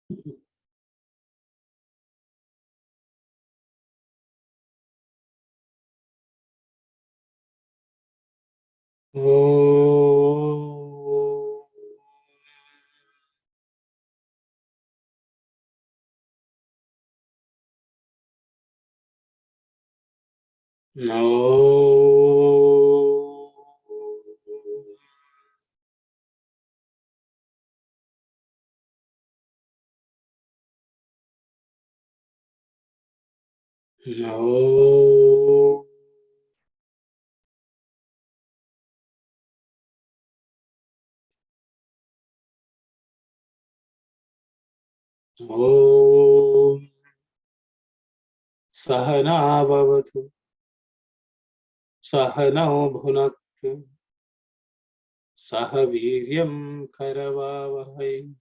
Om Sahana Bhavatu Sahana Bhunaktu Sahaviryam Karavavahai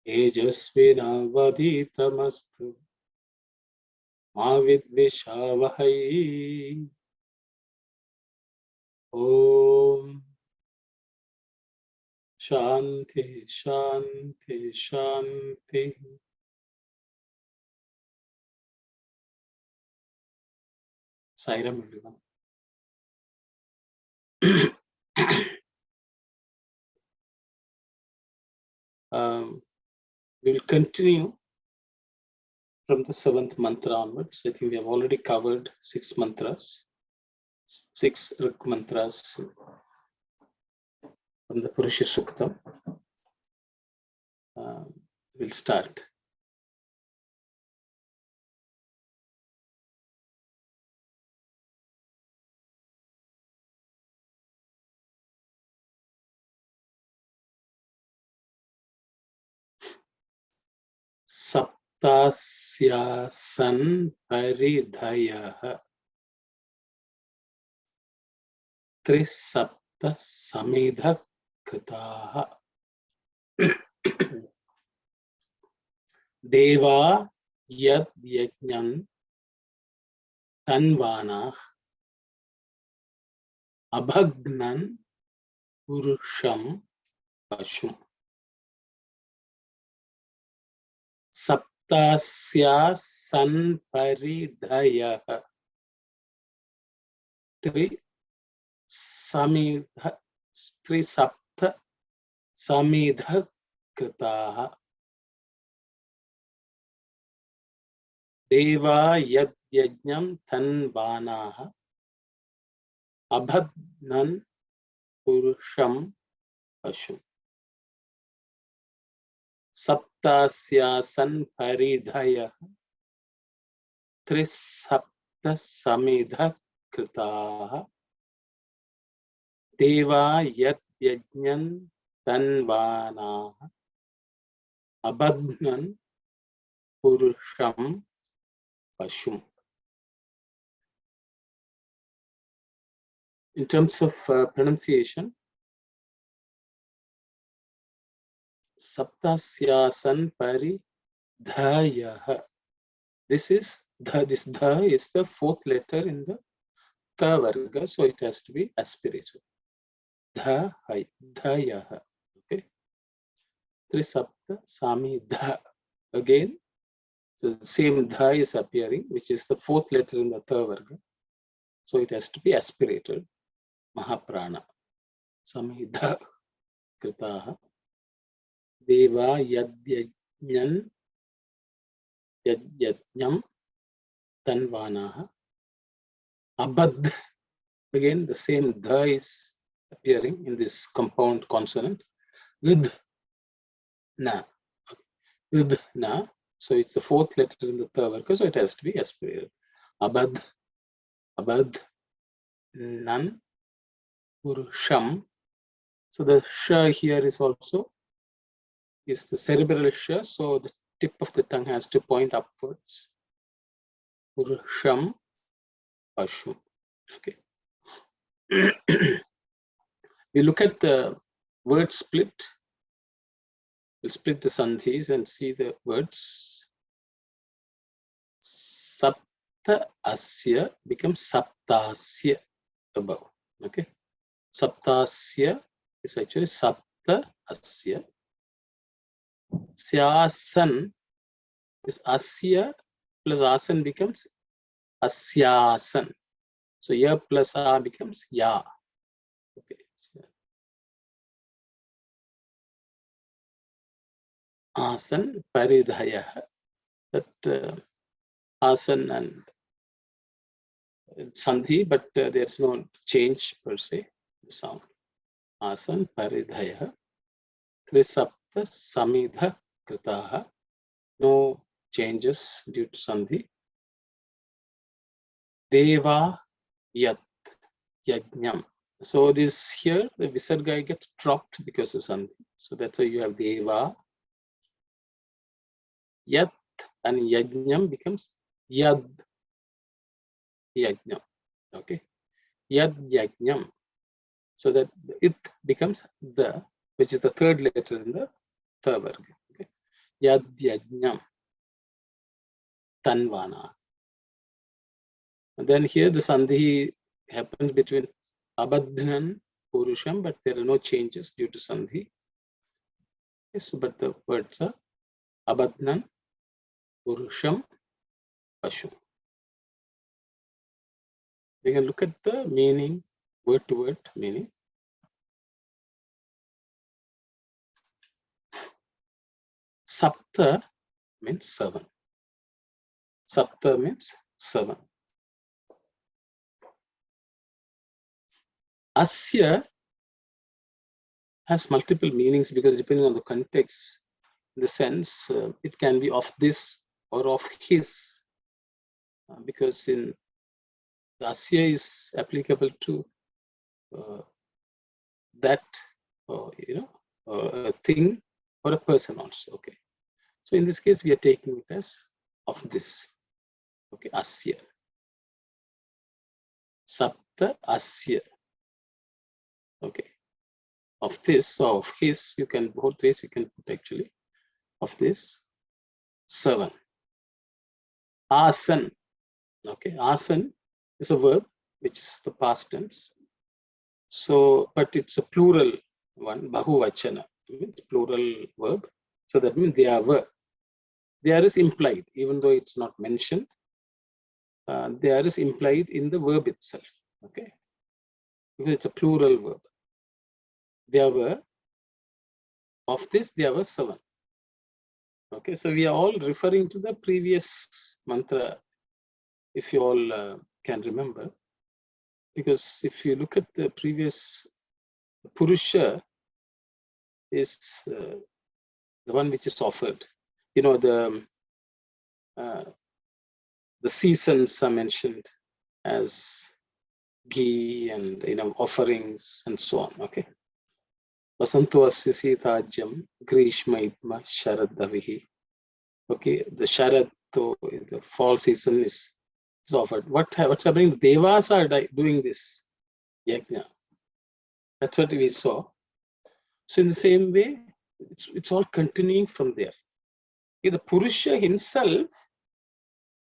Tejasvinavaditamastu Ma Vidvishavahai. Om Shanti Shanti Shanti. Sairam everyone. We will continue from the 7th mantra onwards. I think we have already covered 6 mantras, 6 Rik mantras from the Purusha Suktam. We'll start. Saptasyasan paridhayaha Trisapta samidha kritaha Deva yad yajnam tanvana abhagnan purusham pashum. Saptasya sanparidhayaha Trisapta samidha kritaha Deva yad yajnam tanvanaha abhagnan purusham pashum. Saptasyasan paridhaya Trisapta samidha kritaha Deva yad yajnam tanvanaha abhagnan purusham pashum. In terms of pronunciation, Saptasyasan paridhaya. This is this dha is the 4th letter in the ta varga, so it has to be aspirated. Dha hai dhayaha. Okay. Trisapta sami dha. Again, so the same dha is appearing, which is the 4th letter in the ta varga. So it has to be aspirated. Mahaprana. Sami dha kritaha. Deva yadyajnam tanvanaha. Abad. Again, the same dha is appearing in this compound consonant. With na. With na. So it's the 4th letter in the ta varga, so it has to be aspirated. Abad. Abad. Nan. Purusham. So the sha here is also the cerebral sha, so the tip of the tongue has to point upwards. Purusham Pashum. Okay. We look at the word split. We'll split the sandhis and see the words. Sapta asya becomes saptasya above. Okay. Saptasya is actually sapta asya. Syasan is asya plus asan becomes asyasan. So ya plus a becomes ya. Okay. Asan paridhaya. That asan and sandhi, but there's no change per se. The sound. Asan paridhaya. Trisapta samidha kritaha. No changes due to sandhi. Deva yat yajnam. So this here, the visarga gets dropped because of sandhi. So that's why you have deva. Yat and yajnam becomes yad yajnam. Okay. Yad yajnam. So that it becomes the, which is the third letter in the tha varga. Okay. Yad yajnam. Tanvana. And then here the sandhi happens between abadhnan, purusham, but there are no changes due to sandhi. Yes, but the words are abadhnan, purusham, pashu. We can look at the meaning, word to word meaning. Sapta means 7. Sapta means 7. Asya has multiple meanings because depending on the context, in the sense, it can be of this or of his, because in the asya is applicable to that, or a thing or a person also. Okay. So in this case, we are taking it as of this. Okay, asya. Sapta asya. Okay. Of this or of his, you can both ways you can put actually. Of this 7. Asan. Okay, asan is a verb which is the past tense. So, but it's a plural one, bahuvachana, means plural verb. So that means they are were. There is implied, even though it's not mentioned. There is implied in the verb itself. Okay, because it's a plural verb. There were, of this there were 7. Okay, so we are all referring to the previous mantra, if you all can remember, because if you look at the previous, Purusha is the one which is offered. You know, the seasons are mentioned as ghee and offerings and so on. Okay. Vasanto asya sitajam grishma sharadavihi. Okay, the sharad, the fall season is offered. What's happening? Devas are doing this yajna. That's what we saw. So in the same way, it's all continuing from there. Okay, the Purusha himself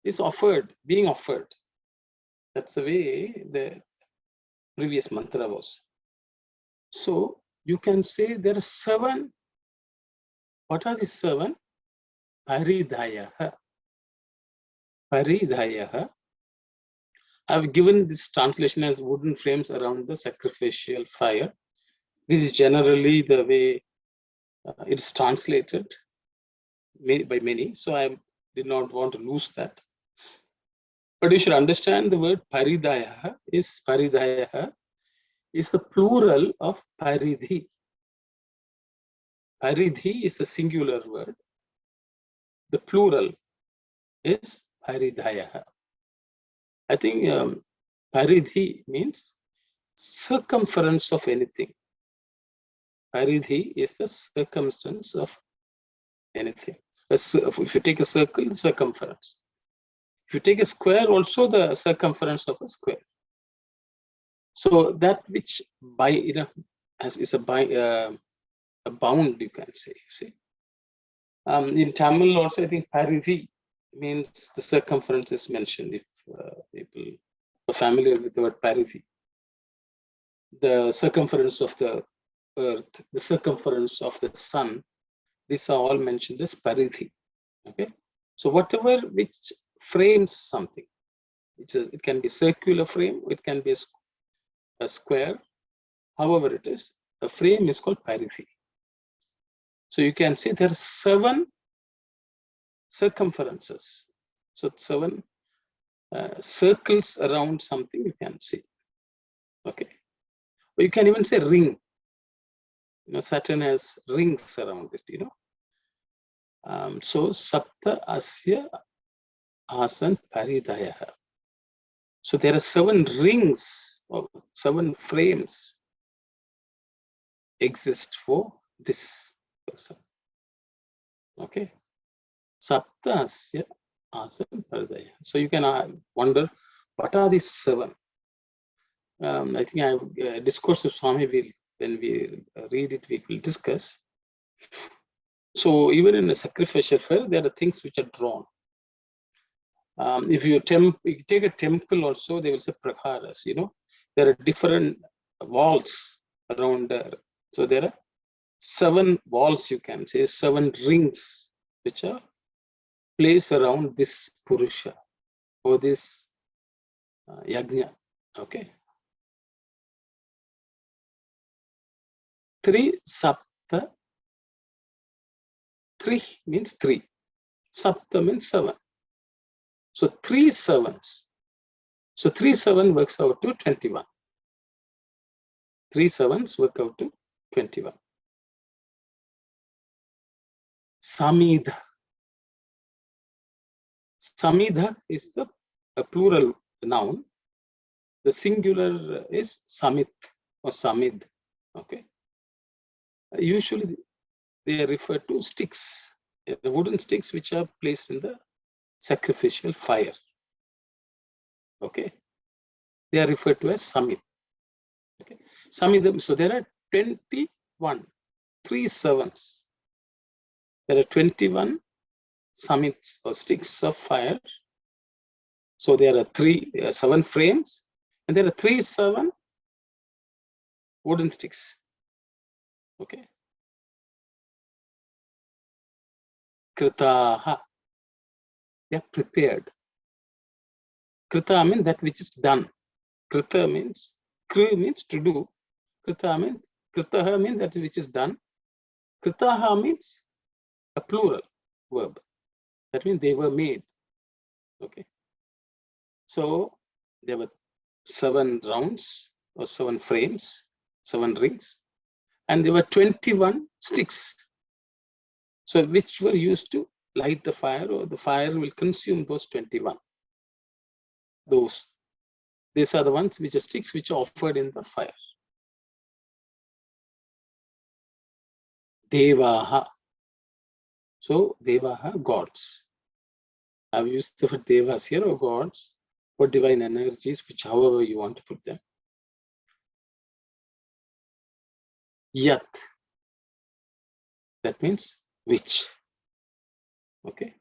is being offered. That's the way the previous mantra was. So you can say there are 7. What are the 7? Paridhayaha. Paridhayaha. I've given this translation as wooden frames around the sacrificial fire. This is generally the way it's translated by many. So I did not want to lose that. But you should understand the word paridhayaha is the plural of paridhi. Paridhi is a singular word. The plural is paridhayaha. I think paridhi means circumference of anything. Paridhi is the circumference of anything. If you take a circle, the circumference. If you take a square, also the circumference of a square. So that which is a bound, you can say. See, in Tamil also, I think paridhi means the circumference is mentioned. If people are familiar with the word paridhi, the circumference of the earth, the circumference of the sun, These are all mentioned as paridhi. Okay, so whatever which frames something, which is, it can be circular frame, it can be a square, however it is, a frame is called paridhi. So you can see there are 7 circumferences. So 7 circles around something you can see. Okay, or you can even say ring. You know, Saturn has rings around it. You know, so Sapta Asya Asan Paridaya. So there are 7 rings or 7 frames exist for this person. Okay, Sapta Asya Asan Paridaya. So you can wonder, what are these 7? I think I discourse of Swami will, when we read it, we will discuss. So even in a sacrificial fire, there are things which are drawn. If you take a temple also, they will say praharas. You know, there are different walls around there. So there are 7 walls, you can say, 7 rings which are placed around this Purusha or this yajna. Okay. 3 sapta. 3 means 3. Sapta means 7. So 3 sevens. So 3 7 works out to 21. 3 sevens work out to 21. Samidha. Samidha is a plural noun. The singular is samit or samid. Okay. Usually they refer to sticks, the wooden sticks which are placed in the sacrificial fire. Okay. They are referred to as samid. Okay. Samidha. So there are 21, 3 sevens. There are 21 summits or sticks of fire. So there are 7 frames, and there are 3 7 wooden sticks. Okay. Kritaha. They are prepared. Krita means that which is done. Krita means, kri means to do. Kritaha means that which is done. Kritaha means a plural verb. That means they were made. Okay. So there were 7 rounds or 7 frames, 7 rings, and there were 21 sticks. So which were used to light the fire, or the fire will consume those 21. These are the ones which are sticks which are offered in the fire. Devaha. So Devaha, gods. I've used the word Devas here, or gods, or divine energies, which however you want to put them. Yat. That means which. Okay.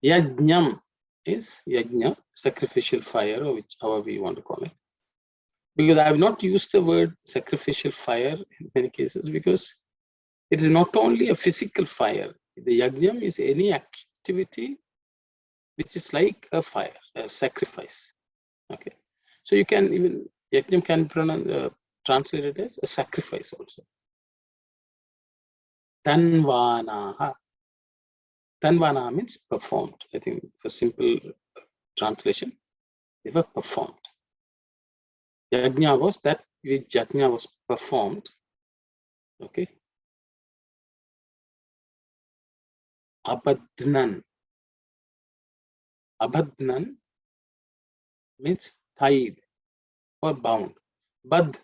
Yajnam is yajna, sacrificial fire, or which however you want to call it. Because I have not used the word sacrificial fire in many cases, because it is not only a physical fire. The yajnam is any activity which is like a fire, a sacrifice. Okay. So you can even, yajnam can be translated as a sacrifice also. Tanvanaha. Tanvana means performed. I think for simple translation, they were performed. Yajna was that which yajna was performed. Okay. Abadnan. Abadnan means tied or bound. Bad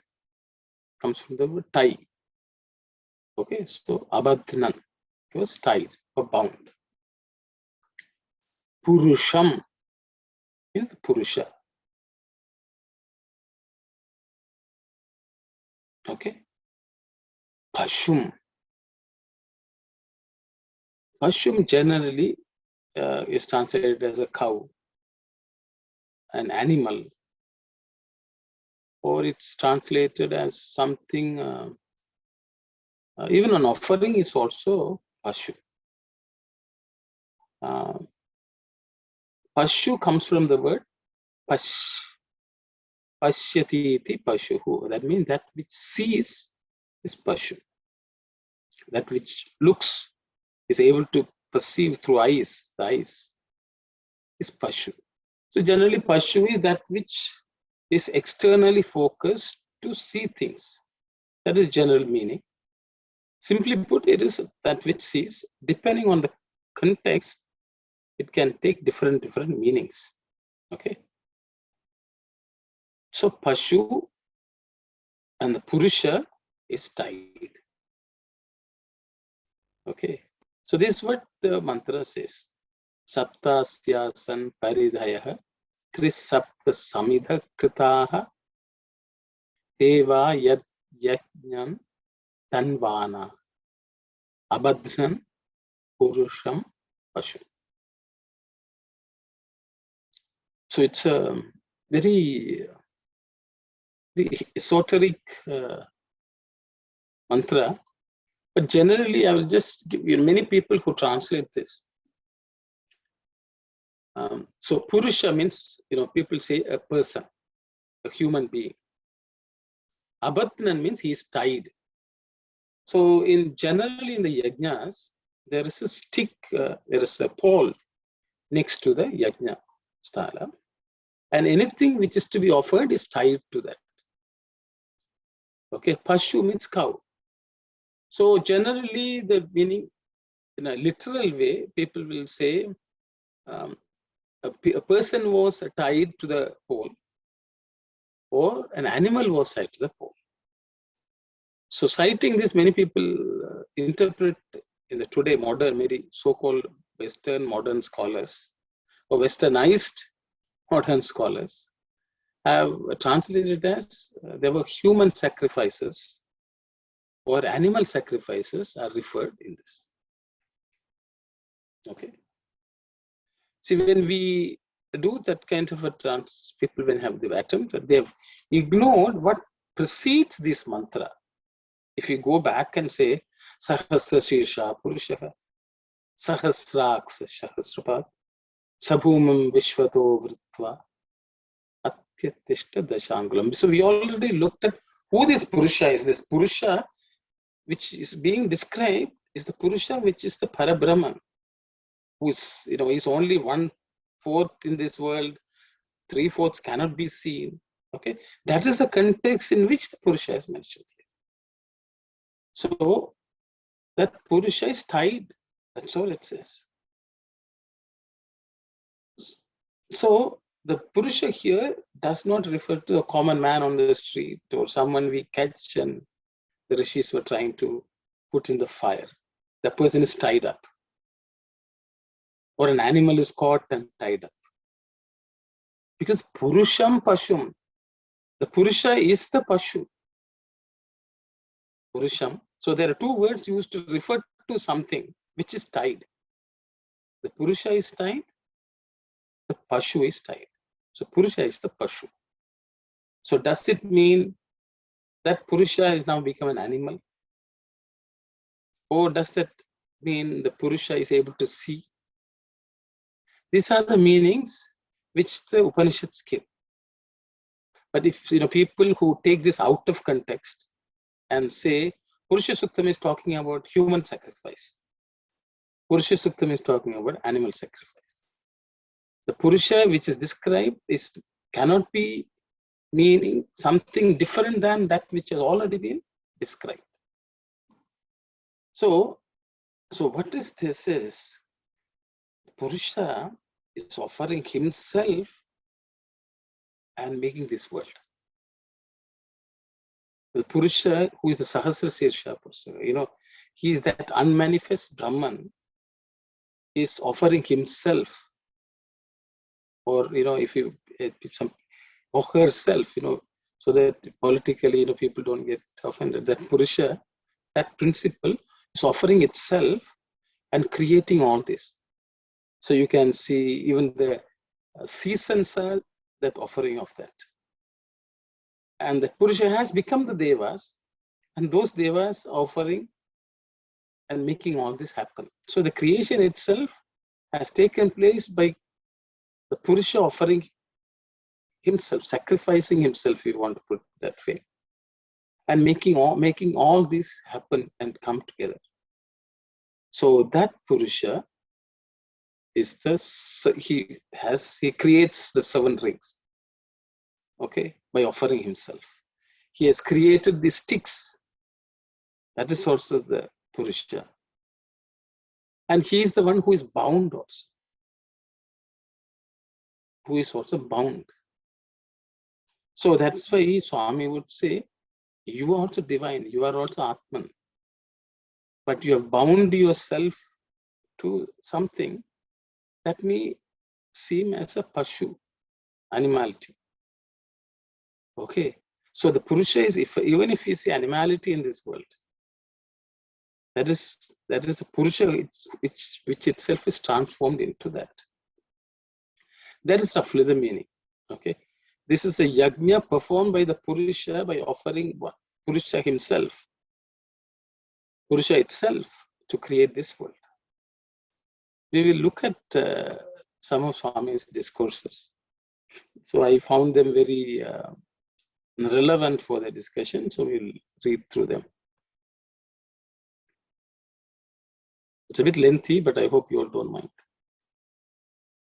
comes from the word tie. Okay, so abadnan was tied or bound. Purusham is Purusha. Okay. Pashum. Pashum generally is translated as a cow, an animal, or it's translated as something Even an offering is also Pashu. Pashu comes from the word Pashyati iti Pashuhu. That means that which sees is Pashu. That which looks, is able to perceive through eyes, the eyes, is Pashu. So generally Pashu is that which is externally focused to see things. That is general meaning. Simply put, it is that which sees. Depending on the context, it can take different meanings. Okay. So Pashu and the Purusha is tied. Okay. So this is what the mantra says. Saptasya san paridhaya trisapta samidha kritaha eva yad yajnam tanvana abadhran purusham pashu. So it's a very esoteric mantra, but generally I will just give you many people who translate this. So Purusha means, people say a person, a human being. Abadhnan means he is tied. So generally in the yajnas, there is a stick, there is a pole next to the yajna sthala, and anything which is to be offered is tied to that. Okay, Pashu means cow. So generally the meaning, in a literal way, people will say a person was tied to the pole, or an animal was tied to the pole. So citing this, many people interpret in the today modern, maybe so-called Western modern scholars or Westernized modern scholars have translated as there were human sacrifices or animal sacrifices are referred in this. Okay. See, when we do that kind of a people when have the attempt, they have ignored what precedes this mantra. If you go back and say Sahasra Shirsha Purusha, Sahasraks Sahasrapat, Sabhumam Vishvato Vritva, Atyatishta Dashangulam. So we already looked at who this Purusha is. This Purusha, which is being described, is the Purusha which is the Parabrahman, who is, is only 1/4 in this world, 3/4 cannot be seen. Okay, that is the context in which the Purusha is mentioned here. So that Purusha is tied. That's all it says. So the Purusha here does not refer to a common man on the street or someone we catch and the rishis were trying to put in the fire. The person is tied up. Or an animal is caught and tied up. Because Purusham Pashum, the Purusha is the Pashu. Purusham. So there are two words used to refer to something which is tied. The Purusha is tied, the Pashu is tied. So Purusha is the Pashu. So does it mean that Purusha has now become an animal? Or does that mean the Purusha is able to see? These are the meanings which the Upanishads give. But if people who take this out of context and say Purusha Suktam is talking about human sacrifice, Purusha Suktam is talking about animal sacrifice. The Purusha which is described cannot be meaning something different than that which has already been described. So what is this is, Purusha is offering himself and making this world. The Purusha, who is the Sahasra Sirsha Purusha, he is that unmanifest Brahman, is offering himself, or or herself, so that politically, people don't get offended. That Purusha, that principle, is offering itself and creating all this. So you can see even the seasons are that offering of that. And that Purusha has become the Devas, and those Devas offering and making all this happen. So the creation itself has taken place by the Purusha offering himself, sacrificing himself, if you want to put it that way, and making all this happen and come together. So that Purusha is he creates the 7 rings, okay, by offering himself. He has created the sticks. That is also the Purusha. And he is the one who is bound also. Who is also bound. So that's why Swami would say, you are also divine, you are also Atman. But you have bound yourself to something that may seem as a pashu, animality. Okay. So the Purusha is, even if you see animality in this world, that is a Purusha which itself is transformed into that. That is roughly the meaning. Okay. This is a yajna performed by the Purusha by offering Purusha himself, Purusha itself, to create this world. We will look at some of Swami's discourses. So I found them very relevant for the discussion. So we'll read through them. It's a bit lengthy, but I hope you all don't mind.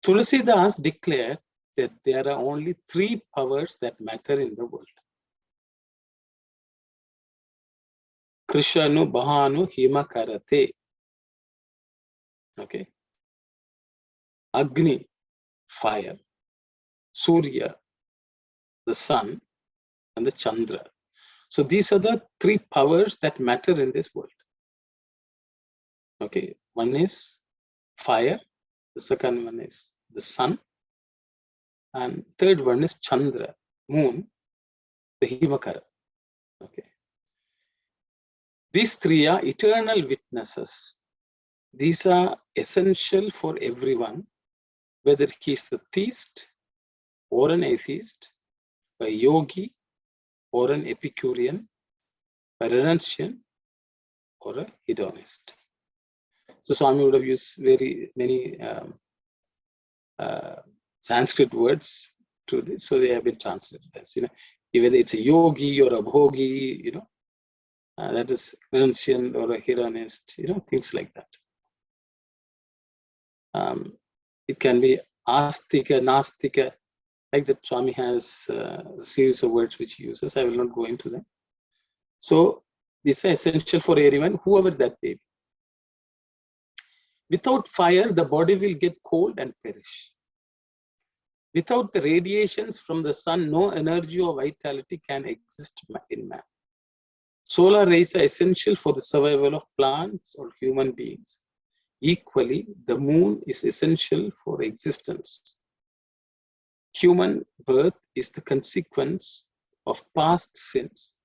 Tulsidas declared that there are only 3 powers that matter in the world. Krishanu, Bahanu, Himakarate. Okay. Agni, fire. Surya, the sun, and the Chandra. So these are the 3 powers that matter in this world. Okay. One is fire. The second one is the sun. And third one is Chandra, moon, the Himakara. Okay. These 3 are eternal witnesses. These are essential for everyone, whether he is a theist or an atheist, a yogi or an Epicurean, a renunciant or a hedonist. So Swami would have used very many Sanskrit words to this, so they have been translated as, whether it's a yogi or a bhogi, that is renunciant or a hedonist, things like that. It can be astika, nastika, like that Swami has a series of words which he uses. I will not go into them. So these are essential for everyone, whoever that may be. Without fire, the body will get cold and perish. Without the radiations from the sun, no energy or vitality can exist in man. Solar rays are essential for the survival of plants or human beings. Equally, the moon is essential for existence. Human birth is the consequence of past sins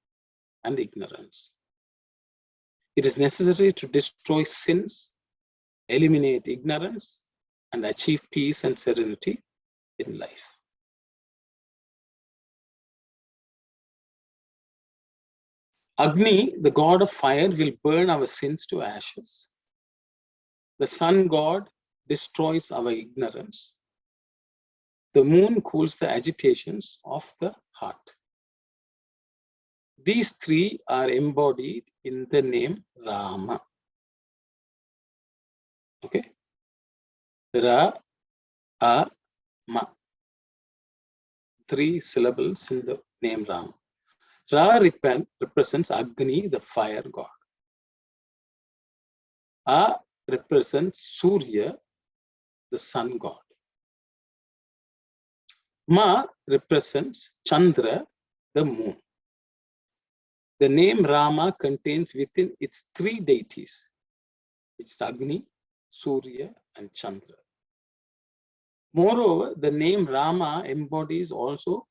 and ignorance. It is necessary to destroy sins, eliminate ignorance, and achieve peace and serenity in life. Agni, the god of fire, will burn our sins to ashes. The sun god destroys our ignorance. The moon cools the agitations of the heart. These 3 are embodied in the name Rama. Okay? Ra, A, Ma. 3 syllables in the name Rama. Ra represents Agni, the fire god. A represents Surya, the sun god. Ma represents Chandra, the moon. The name Rama contains within its 3 deities. It's Agni, Surya, and Chandra. Moreover, the name Rama embodies also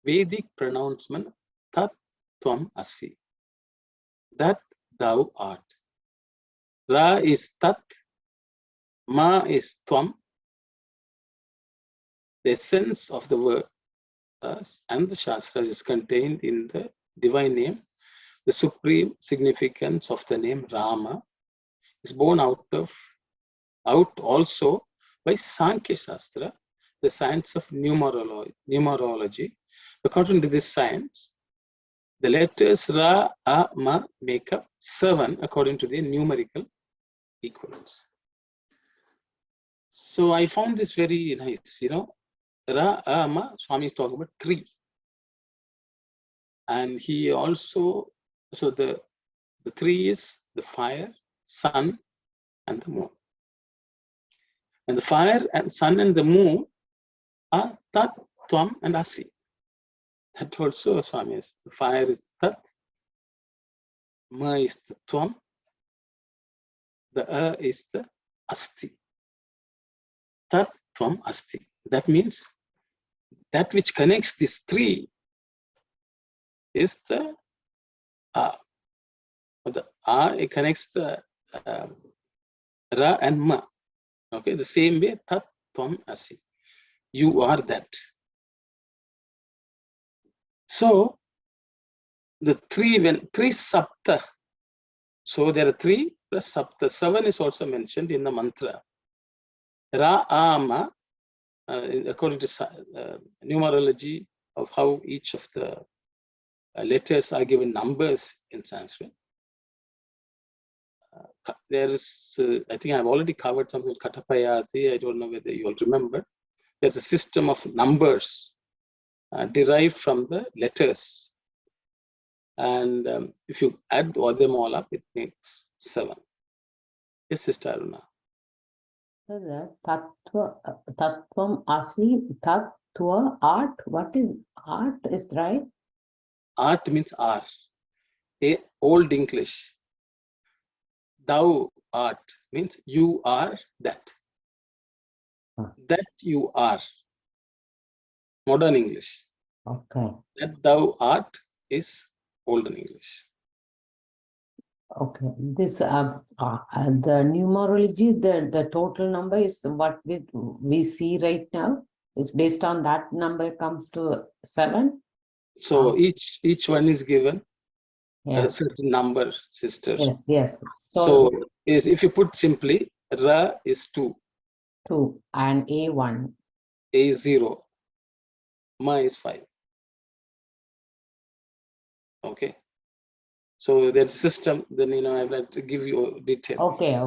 Vedic pronouncement Tat Tvam Asi, that thou art. Ra is Tat, Ma is Tvam. The essence of the word and the Shastras is contained in the divine name, the supreme significance of the name Rama is born out also by Sankhya Shastra, the science of numerology. According to this science, the letters Ra, A, Ma make up 7 according to their numerical equivalence. So I found this very nice, Ra, A, Ma, Swami is talking about 3. And he also, so the 3 is the fire, sun, and the moon. And the fire and sun and the moon are Tat, Tvam, and Asi. That also Swami is. The fire is Tat, Ma is the Tvam, the A is the Asti. Tat, Tvam, Asti. That means that which connects these 3 is the A. The A, it connects the Ra and Ma. Okay, the same way, Tat, Tvam, Asi. You are that. So the 3, when 3 Sapta, so there are 3 plus Sapta. 7 is also mentioned in the mantra. Ra, A, Ma, according to numerology of how each of the letters are given numbers in Sanskrit. There is, I think I've already covered something with Katapayati. I don't know whether you all remember. There's a system of numbers derived from the letters. And if you add them all up, it makes 7. Yes, Sister Aruna. Tattvam Asi, Tattva, art. What is art? Is right? Art means R. Old English. Thou art means you are that. That you are. Modern English. Okay. That thou art is Olden English. Okay. This the numerology, the total number is what we see right now. Is based on that number comes to 7. So each one is given a certain number, sister. Yes. So if you put simply, Ra is 2. 2 and A 1. A is 0. Ma is 5. Okay. So there's a system, then I'd like to give you detail. Okay.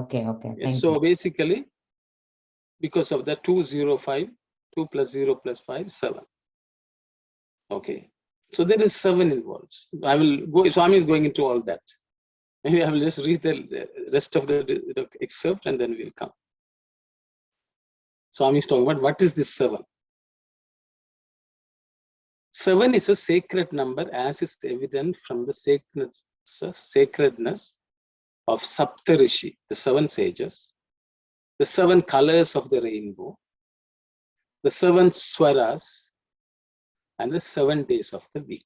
Yes, so basically, because of the 205, 2 plus 0 plus 5, 7. Okay. So there is 7 involved. I will go, Swami is going into all that. Maybe I will just read the rest of the excerpt and then we'll come. Swami is talking about what is this 7? 7 is a sacred number as is evident from the sacredness of Saptarishi, the 7 sages, the 7 colors of the rainbow, the 7 swaras, and the 7 days of the week.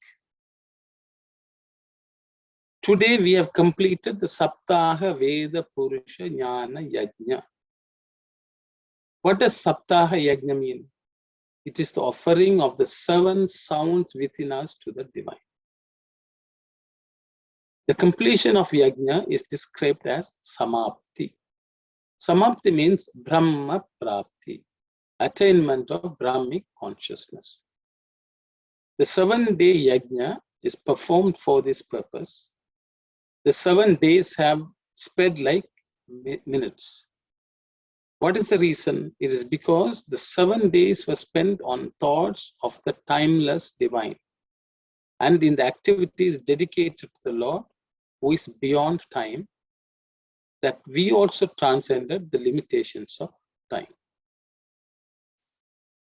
Today we have completed the Saptaha Veda Purusha Jnana Yajna. What does Saptaha Yajna mean? It is the offering of the 7 sounds within us to the divine. The completion of Yajna is described as Samapti. Samapti means Brahma Prapti, attainment of Brahmic consciousness. The 7-day Yajna is performed for this purpose. The 7 days have sped like minutes. What is the reason? It is because the 7 days were spent on thoughts of the timeless divine and in the activities dedicated to the Lord who is beyond time, that we also transcended the limitations of time.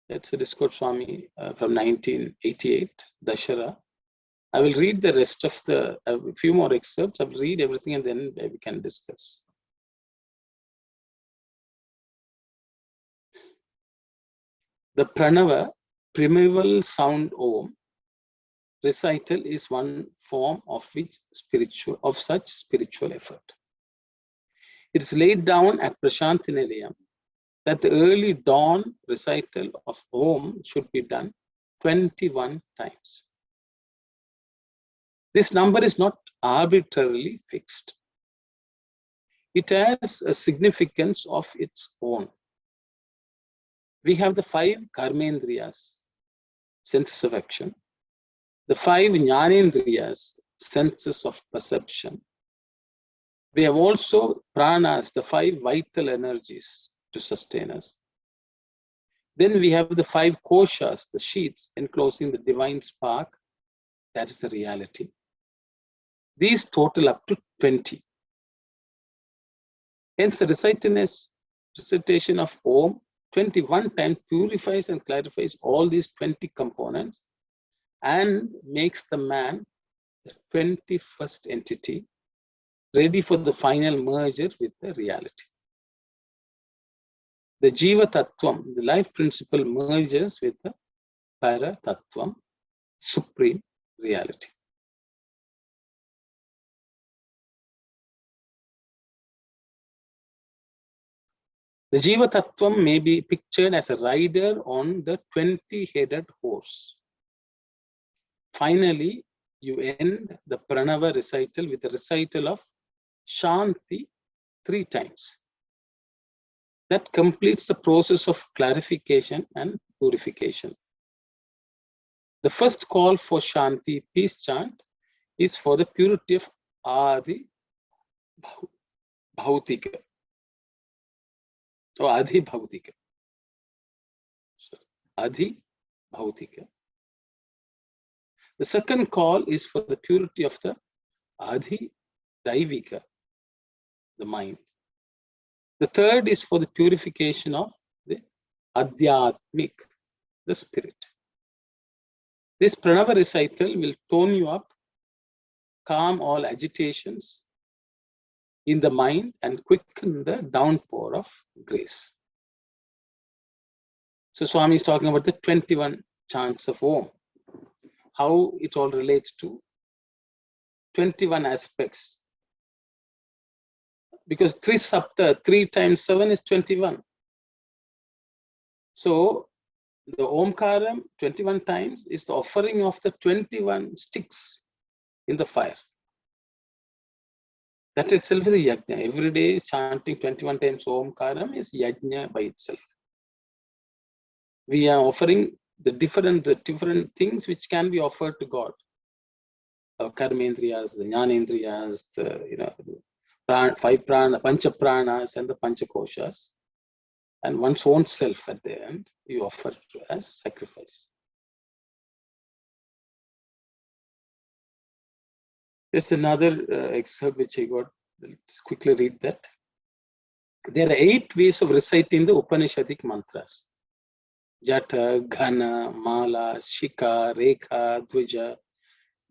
That's a Discord Swami from 1988, Dashara. I will read the rest of a few more excerpts. I will read everything and then we can discuss. The Pranava, primeval sound Om, recital is one form of such spiritual effort. It is laid down at Prashanti Nilayam that the early dawn recital of Om should be done 21 times. This number is not arbitrarily fixed. it has a significance of its own. We have the 5 karmendriyas, senses of action, the 5 jnanendriyas, senses of perception. We have also pranas, the 5 vital energies to sustain us. Then we have the 5 koshas, the sheets enclosing the divine spark, that is the reality. These total up to 20. Hence, the recitation of Om 21 times purifies and clarifies all these 20 components and makes the man the 21st entity, ready for the final merger with the reality. The Jiva Tattvam, the life principle, merges with the Para Tattvam, supreme reality. The Jiva Tattvam may be pictured as a rider on the 20-headed horse. Finally, you end the Pranava recital with the recital of Shanti 3 times. That completes the process of clarification and purification. The first call for Shanti, peace chant, is for the purity of Adi Bhautika. Or Adi Bhautika. Adi Bhautika. The second call is for the purity of the Adi Daivika, the mind. The third is for the purification of the Adhyatmik, the spirit. This Pranava recital will tone you up, calm all agitations in the mind, and quicken the downpour of grace. So Swami is talking about the 21 chants of Om, how it all relates to 21 aspects. Because 3 sapta, 3 times 7 is 21. So the Omkaram 21 times is the offering of the 21 sticks in the fire. That itself is a yajna. Every day chanting 21 times Omkaram is yajna by itself. We are offering the different things which can be offered to God. Our karmendriyas, the jnanendriyas, the 5 prana, pancha pranas, and the pancha koshas, and one's own self at the end, you offer as sacrifice. There's another excerpt which I got. Let's quickly read that. There are 8 ways of reciting the Upanishadic mantras: Jata, Ghana, Mala, Shika, Rekha, Dvija,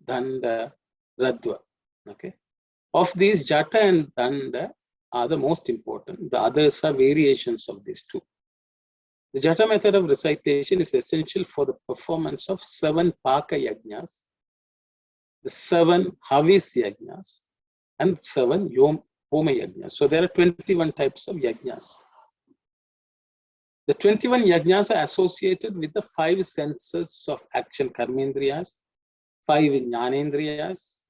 Danda, Radva. Okay. Of these, Jata and Danda are the most important. The others are variations of these 2. The Jata method of recitation is essential for the performance of 7 Paka Yajnas, the 7 Havis Yajnas, and 7 Homa Yajnas. So there are 21 types of Yajnas. The 21 Yajnas are associated with the 5 senses of action, Karmendriyas, 5 Jnanendriyas,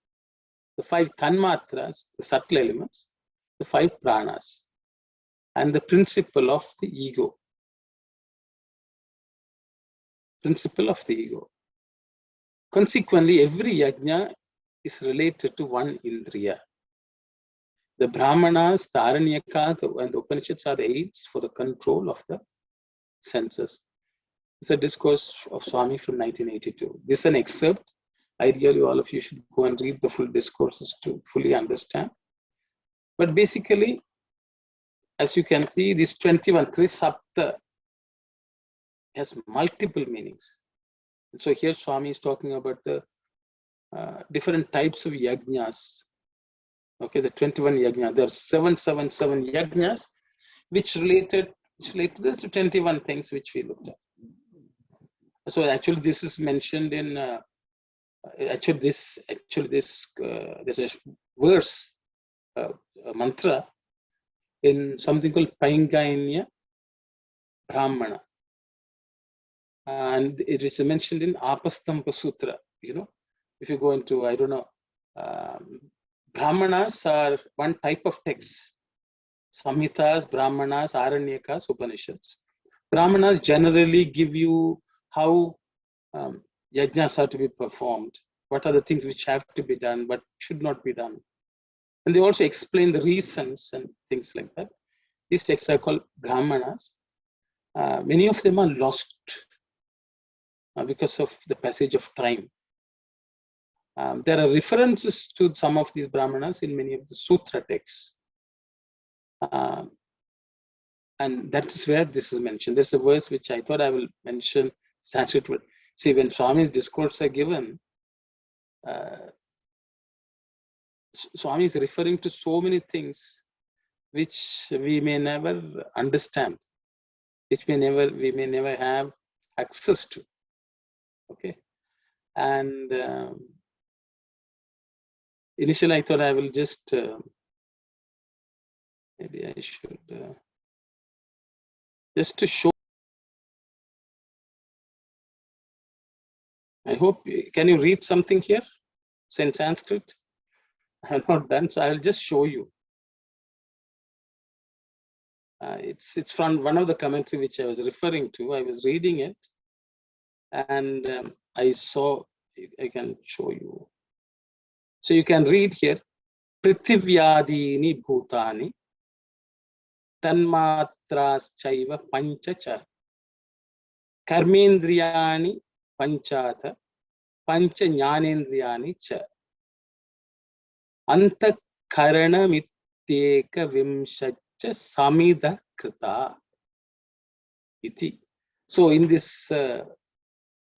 the 5 Tanmatras, the subtle elements, the 5 Pranas, and the principle of the ego. Principle of the ego. Consequently, every yajna is related to one indriya. The Brahmanas, the Aranyakas, and the Upanishads are the aids for the control of the senses. It's a discourse of Swami from 1982. This is an excerpt. Ideally, all of you should go and read the full discourses to fully understand. But basically, as you can see, this 21, 3 sapta, has multiple meanings. And so here Swami is talking about the different types of yajnas. Okay, the 21 yajnas. There are 777 yajnas which related to 21 things which we looked at. So actually this is mentioned in there's a verse, a mantra in something called Paingainya Brahmana. And it is mentioned in Apastampa Sutra. If you go into, I don't know, Brahmanas are one type of text. Samhitas, Brahmanas, Aranyakas, Upanishads. Brahmanas generally give you how yajnas are to be performed, what are the things which have to be done, but should not be done. And they also explain the reasons and things like that. These texts are called Brahmanas. Many of them are lost because of the passage of time. There are references to some of these Brahmanas in many of the Sutra texts. And that's where this is mentioned. There's a verse which I thought I will mention Sanskrit word. See, when Swami's discourse are given, Swami is referring to so many things which we may never understand, which we may never have access to. Okay, and initially I thought I will just maybe I should just to show. I hope, can you read something here? It's in Sanskrit. I have not done, so I will just show you. It's from one of the commentary which I was referring to. I was reading it, and I saw. I can show you. So you can read here. Prithivyadini bhutani tanmatraschaiva panchacha karmendriyani panchata pancha jnanendriyani cha antakaranamityeka vimshacha samidha krita iti. So in this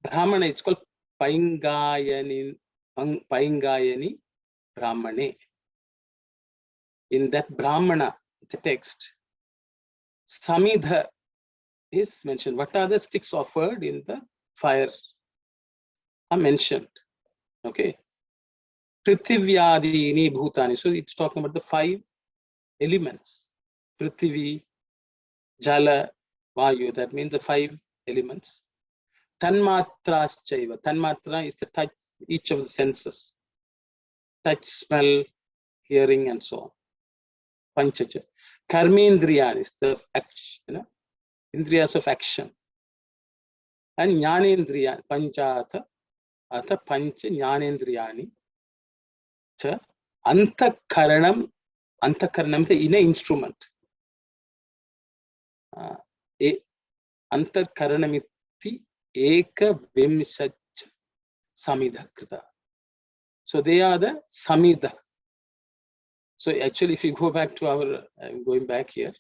Brahmana, it's called Paingayani Brahmane. In that Brahmana, the text, Samidha is mentioned. What are the sticks offered in the fire are mentioned. Okay. Prithivyadini bhutani. So it's talking about the 5 elements. Prithvi, Jala, Vayu. That means the 5 elements. Tanmatraschaiva. Tanmatra is the touch, each of the senses. Touch, smell, hearing, and so on. Panchacha. Karmendriyan is the action, indriyas of action. And jnanendriyan, panchata, atha pancha jnanendriyani. Cha antakaranam is the inner instrument. Antakaranamiti eka vimsach samidha krita. So they are the samidha. So actually, if you go back to our, I'm going back here.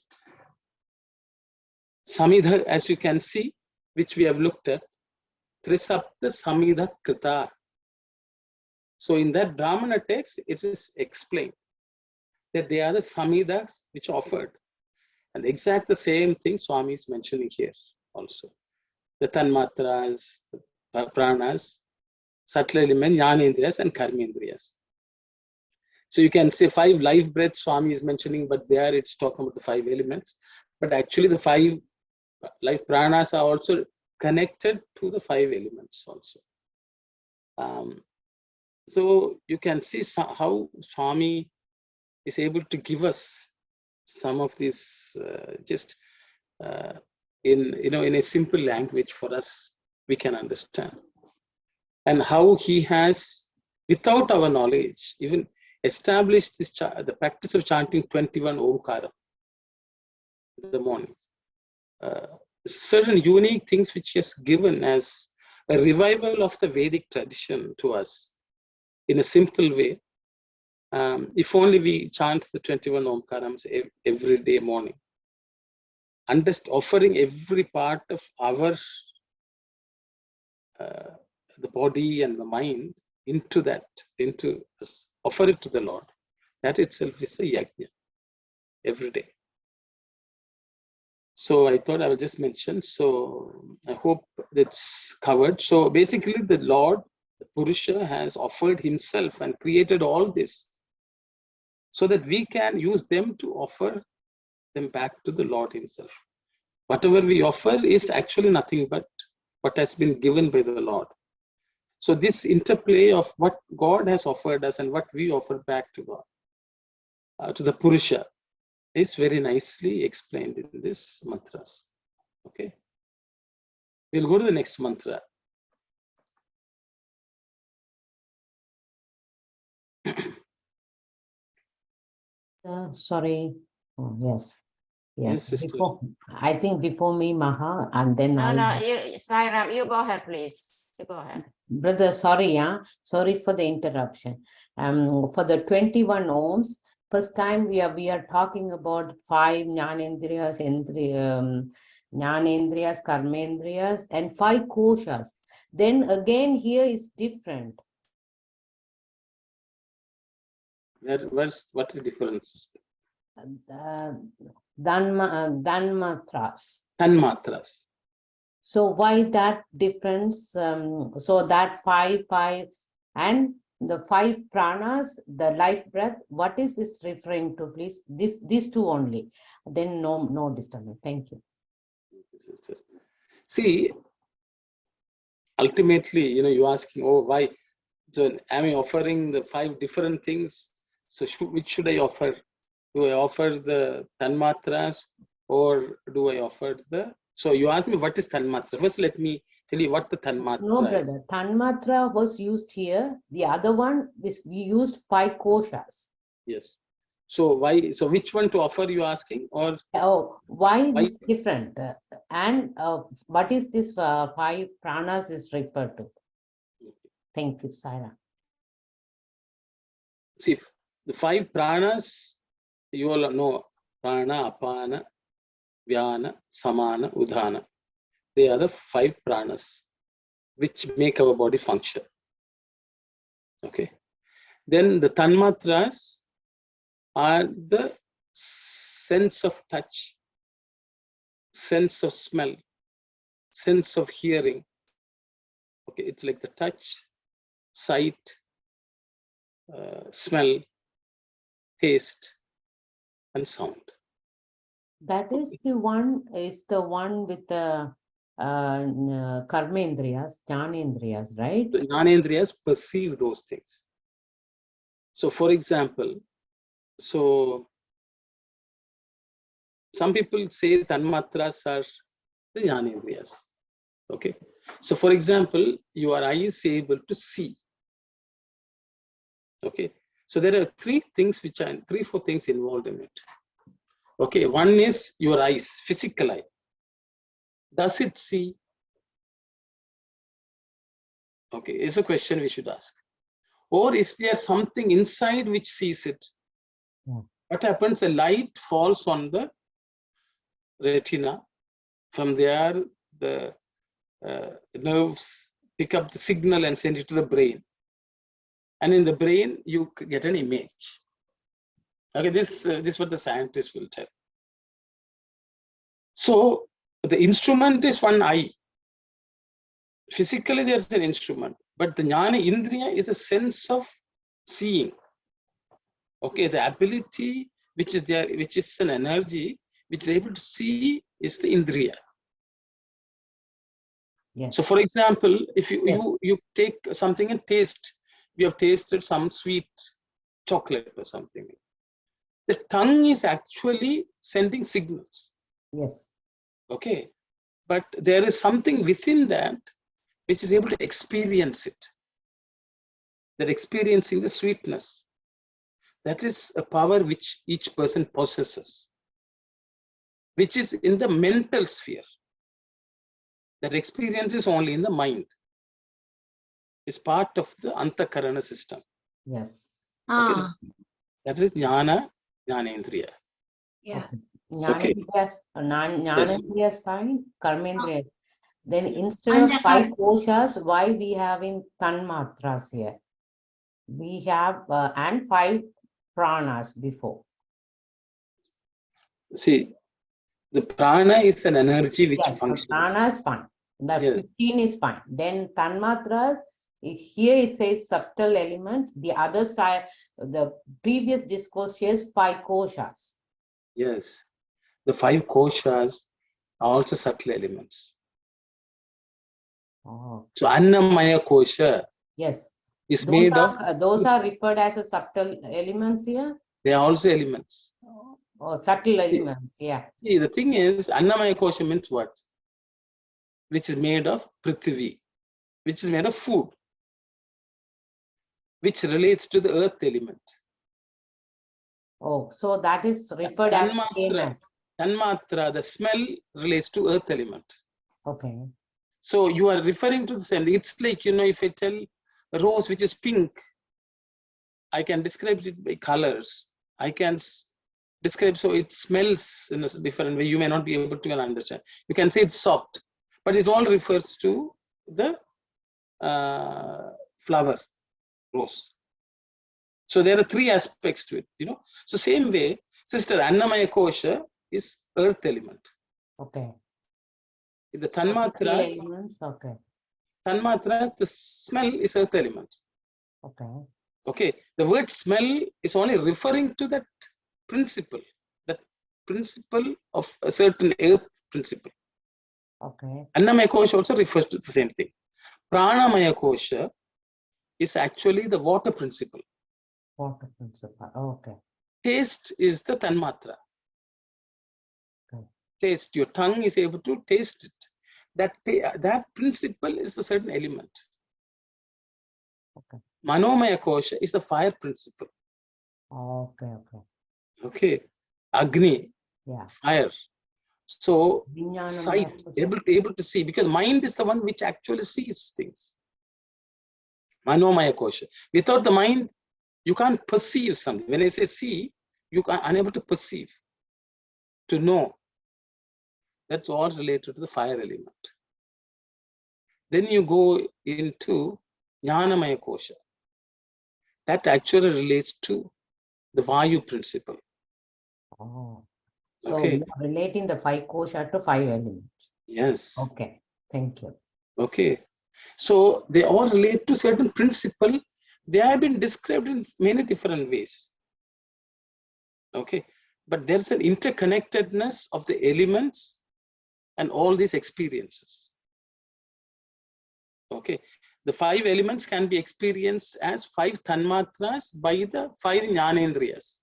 Samidha, as you can see, which we have looked at, Trisapta Samidha Krita. So in that Brahmana text, it is explained that they are the Samidhas which offered. And exact the same thing Swami is mentioning here also. The Tanmatras, the Pranas, subtle element, Jnanendriyas and Karmendriyas. So you can say 5 life breaths Swami is mentioning, but there it's talking about the 5 elements. But actually the 5 life pranas are also connected to the 5 elements also. So you can see how Swami is able to give us some of these just in a simple language for us we can understand, and how he has, without our knowledge, even established this the practice of chanting 21 Omkara in the morning. Certain unique things which he has given as a revival of the Vedic tradition to us in a simple way. If only we chant the 21 Omkarams every day morning, offering every part of our the body and the mind into offer it to the Lord. That itself is a yajna every day. So I thought I will just mention. So I hope it's covered. So basically the Lord, the Purusha, has offered himself and created all this so that we can use them to offer them back to the Lord himself. Whatever we offer is actually nothing but what has been given by the Lord. So this interplay of what God has offered us and what we offer back to God, to the Purusha, is very nicely explained in this mantras. Okay. We'll go to the next mantra. Sorry. Oh, yes. Yes. Sister. Before, I think before me, Maha, and then you, Sairam, you go ahead, please. You go ahead. Brother, sorry, sorry for the interruption. For the 21 ohms, first time we are talking about 5 jnanendriyas, jnanendriyas, karmendriyas, and 5 koshas. Then again here is different. What is the difference? Tanmatras. Tanmatras. So why that difference? So that 5 and the 5 pranas, the life breath, what is this referring to, please? These two only. Then no disturbance. Thank you. See, ultimately, you're asking, oh, why? So am I offering the 5 different things? So which should I offer? Do I offer the tanmatras or do I offer the... So you asked me what is tanmatra. First, let me tell you what the tanmatra is. No, brother. Tanmatra was used here. The other one is we used 5 koshas. Yes. So why? So which one to offer? You asking, or why is different? And what is this 5 pranas is referred to? Thank you, Saira. See, the 5 pranas, you all know: prana, apana, vyana, samana, udhana. They are the 5 pranas which make our body function. Okay. Then the tanmatras are the sense of touch, sense of smell, sense of hearing. Okay, it's like the touch, sight, smell, taste, and sound. That is the one with the karmendriyas, jnanendriyas, right? The jnanendriyas perceive those things. So, for example, some people say tanmatras are the jnanendriyas. Okay. So, for example, your eye is able to see. Okay. So there are 3 things 4 things involved in it. Okay. One is your eyes, physical eye. Does it see? Okay. It's a question we should ask. Or is there something inside which sees it? Yeah. What happens? A light falls on the retina. From there, the nerves pick up the signal and send it to the brain. And in the brain, you get an image. Okay, this is what the scientists will tell. So the instrument is one eye. Physically, there's an instrument, but the jnana indriya is a sense of seeing. Okay, the ability which is there, which is an energy which is able to see, is the indriya. Yes. So, for example, if Yes. you take something and taste, you have tasted some sweet chocolate or something. The tongue is actually sending signals. Yes. Okay, but there is something within that which is able to experience it. That experiencing the sweetness. That is a power which each person possesses, which is in the mental sphere. That experience is only in the mind. It's part of the antakarana system. Yes. Okay? That is jnana, jnanendriya. Yeah. Okay. Jnanendriya is fine, karmendriya. Then instead of 5 koshas, why we have in tanmatras here? We have and 5 pranas before. See, the prana is an energy which functions. Prana is fine. The 15 is fine. Then tanmatras, here it says subtle element. The other side, the previous discourse says 5 koshas. Yes, the 5 koshas are also subtle elements. Oh. So annamaya kosha. Yes. Is made of. Those are referred as a subtle elements here. They are also elements. Oh, subtle elements, yeah. See, the thing is, Annamaya Kosha means what? Which is made of Prithvi, which is made of food, which relates to the earth element. Oh, so that is referred as same as. Tanmatra, the smell relates to earth element. Okay. So you are referring to the same. It's like, if I tell a rose which is pink, I can describe it by colors. I can describe, so it smells in a different way. You may not be able to understand. You can say it's soft, but it all refers to the flower, rose. So there are three aspects to it, So same way, sister, Annamaya Kosha is earth element. Okay. The Three Tanmatras, elements, okay. the smell is earth element. Okay. Okay, the word smell is only referring to that principle of a certain earth principle. Okay. Annamaya Kosha also refers to the same thing. Pranamaya Kosha is actually the water principle. Water principle, okay. Taste is the Tanmatra. Okay. Taste, your tongue is able to taste it. That principle is a certain element. Okay. Manomaya Kosha is the fire principle. Okay, okay. Okay. Agni, Yeah. fire. So Vijnanamaya sight, Kosha. able to see, because mind is the one which actually sees things. Manomaya Kosha. Without the mind, you can't perceive something. When I say see, you are unable to perceive, to know. That's all related to the fire element. Then you go into Jnanamaya Kosha. That actually relates to the Vayu principle. Oh. So Okay. we are relating the 5 kosha to 5 elements. Yes. Okay. Thank you. Okay. So they all relate to certain principle. They have been described in many different ways. Okay. But there's an interconnectedness of the elements and all these experiences. Okay. The 5 elements can be experienced as 5 tanmatras by the 5 jnanendriyas.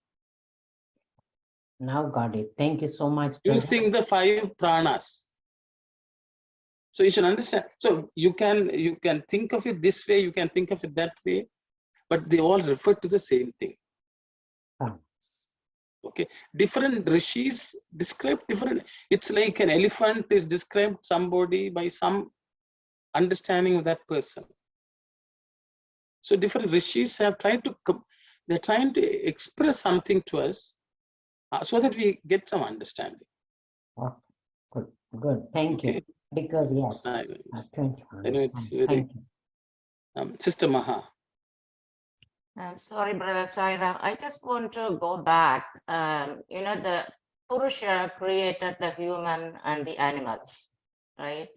Now got it. Thank you so much, brother. Using the 5 pranas. So you should understand. So you can think of it this way, you can think of it that way, but they all refer to the same thing. Okay, different rishis describe different. It's like an elephant is described somebody by some understanding of that person. So different rishis have tried to, they're trying to express something to us so that we get some understanding. Oh, good, good. Thank Okay. you. Because yes, I thank you. know it's very, Thank you. Sister Maha. I'm sorry, Brother Saira. I just want to go back. The Purusha created the human and the animals, right?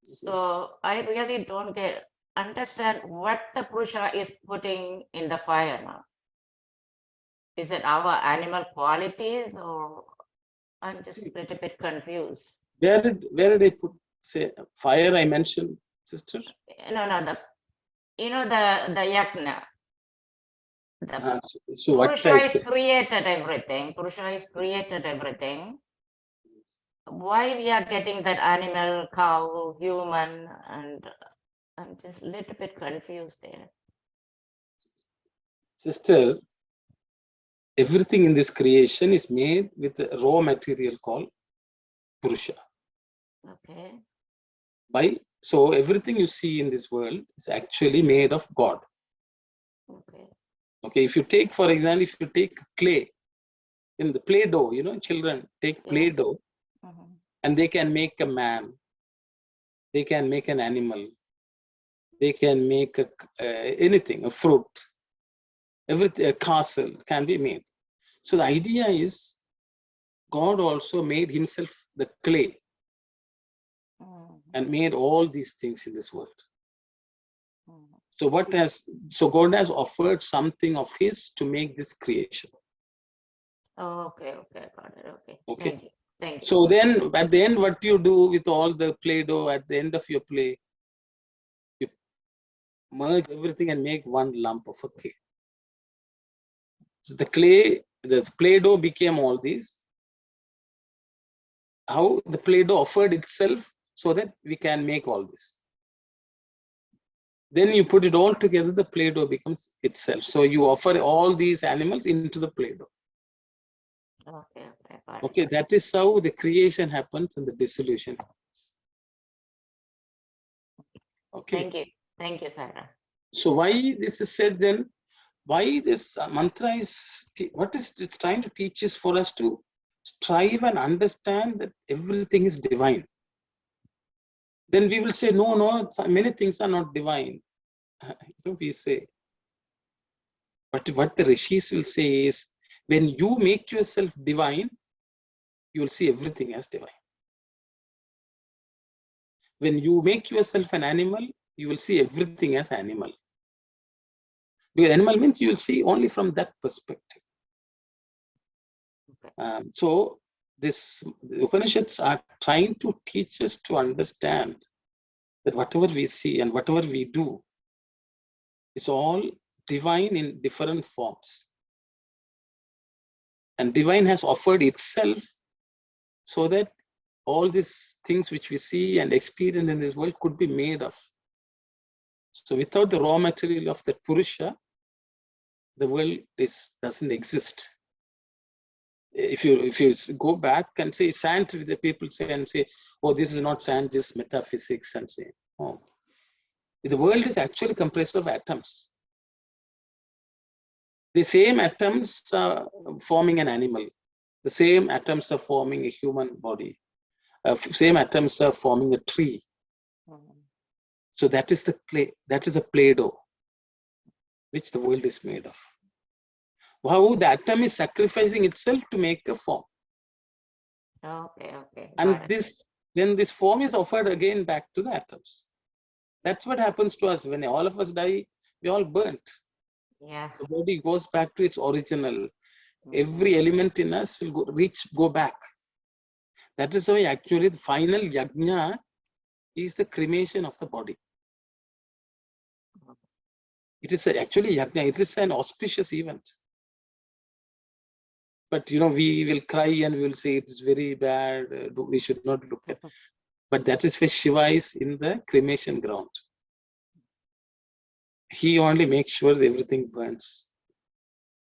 So I really don't understand what the Purusha is putting in the fire now. Is it our animal qualities, or I'm just a little bit confused? Where did I put, say, fire I mentioned, sister? No, the yajna. So what Purusha I is said, created everything. Purusha is created everything. Why we are getting that animal, cow, human, and I'm just a little bit confused there. sister, everything in this creation is made with a raw material called Purusha. Okay. So everything you see in this world is actually made of God. Okay. Okay, if you take, for example, if you take clay, in the Play-Doh, children take Play-Doh and they can make a man, they can make an animal, they can make anything, a fruit, everything, a castle can be made. So the idea is God also made himself the clay and made all these things in this world. So God has offered something of his to make this creation. Oh, okay, got it. Okay. Thank you. So then at the end, what you do with all the Play-Doh at the end of your play, you merge everything and make one lump of a clay. So the clay the Play-Doh became all these. How the Play-Doh offered itself so that we can make all this. Then you put it all together, the Play-Doh becomes itself. So you offer all these animals into the Play-Doh. Okay, okay, got it. Okay, that is how the creation happens and the dissolution happens. Okay. Thank you, Sarah. So why this is said then? Why this mantra is, what is it's trying to teach is for us to strive and understand that everything is divine. Then we will say, no, many things are not divine. We say. But what the rishis will say is, when you make yourself divine, you will see everything as divine. When you make yourself an animal, you will see everything as animal. Because animal means you will see only from that perspective. Okay. So the Upanishads are trying to teach us to understand that whatever we see and whatever we do is all divine in different forms. And divine has offered itself so that all these things which we see and experience in this world could be made of. So without the raw material of that Purusha, the world doesn't exist. If you go back and say science, the people say, oh, this is not science, this is metaphysics, and say, oh, the world is actually comprised of atoms. The same atoms are forming an animal. The same atoms are forming a human body. Same atoms are forming a tree. So that is the clay. That is a Play-Doh, which the world is made of. How the atom is sacrificing itself to make a form. Okay, okay. And then this form is offered again back to the atoms. That's what happens to us. When all of us die, we all burnt. Yeah. The body goes back to its original. Every element in us will go back. That is why actually the final yajna is the cremation of the body. It is actually yajna. It is an auspicious event. But we will cry and we will say it is very bad. We should not look at. But that is where Shiva is in the cremation ground. He only makes sure that everything burns.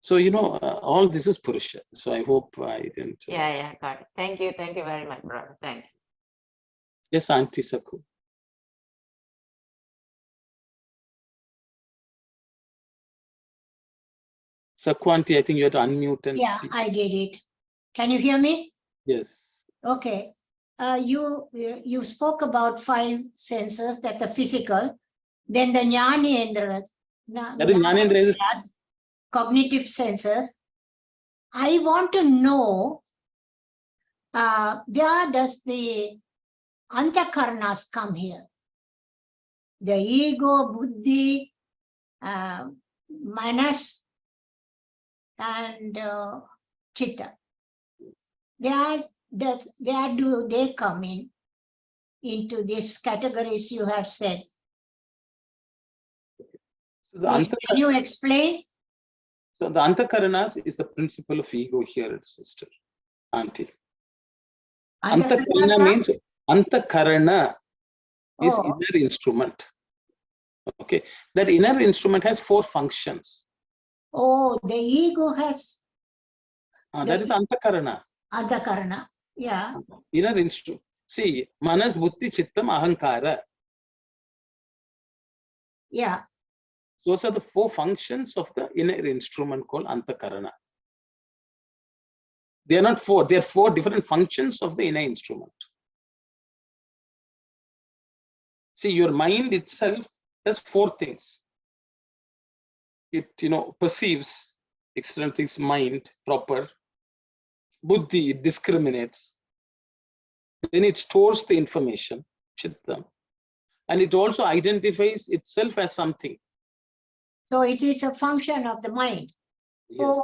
So all this is Purusha. So I hope I didn't. Yeah, got it. Thank you very much, brother. Thank you. Yes, Auntie Sakhu. Sakhu Auntie, I think you have to unmute and Yeah, speak. I did it. Can you hear me? Yes. Okay. You spoke about 5 senses, that the physical, then the Jnanendras, That is Jnanendra is cognitive senses. I want to know where does the antakarnas come here? The ego, buddhi, manas, and chitta. Where do they come into these categories you have said? the Can you explain? So the Antakaranas is the principle of ego here, sister, Auntie. Antakarana means Antakarana is inner instrument. Okay, that inner instrument has 4 functions. Oh, the ego has. That is Antakarana. Antakarana, yeah. Inner instrument. See, Manas, Buddhi, Chittam, Ahankara. Yeah. Those are the 4 functions of the inner instrument called Antakarana. They are not 4, they are 4 different functions of the inner instrument. See, your mind itself does 4 things. It, perceives external things, mind, proper. Buddhi, it discriminates. Then it stores the information, Chitta. And it also identifies itself as something. So it is a function of the mind. Yes.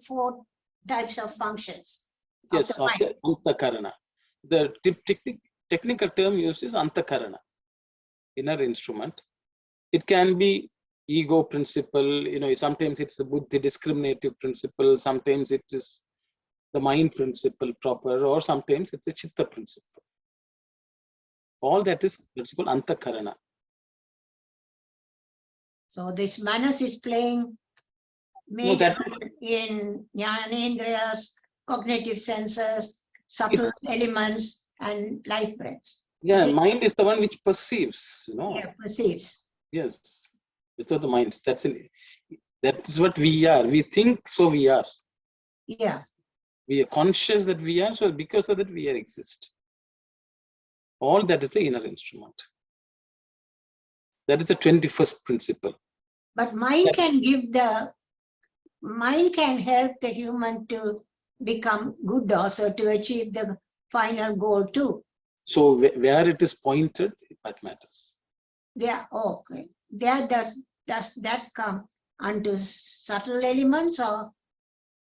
4 types of functions. Yes, of the Antakarana. The technical term used is Antakarana, inner instrument. It can be ego principle, sometimes it's the buddhi discriminative principle, sometimes it is the mind principle proper, or sometimes it's a chitta principle. All that is called antakarana. So this manas is playing major that role in jnanendriyas, cognitive senses, subtle elements, and life breaths. Yeah, Is it- mind is the one which perceives, Yeah, perceives. Yes, without the mind. That is what we are. We think, so we are. Yeah. We are conscious that we are, so because of that we are exist. All that is the inner instrument. That is the 21st principle. But mind can help the human to become good also, to achieve the final goal too. So where it is pointed, that matters. Yeah, okay. There does that come unto subtle elements, or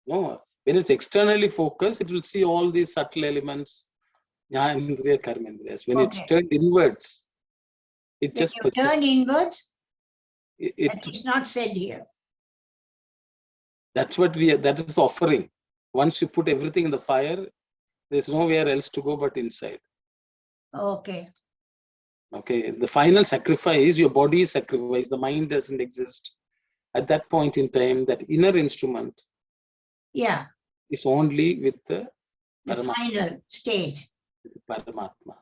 No, when it's externally focused, it will see all these subtle elements, jnanendriya, karmendriyas. When it's Okay. turned inwards, it when just you perceives. turn inwards, It, that is not said here. that's what that is offering. Once you put everything in the fire, there's nowhere else to go but inside. Okay. Okay, the final sacrifice, your body is sacrificed, the mind doesn't exist. At that point in time, that inner instrument Yeah, is only with the the final stage. Paramatma.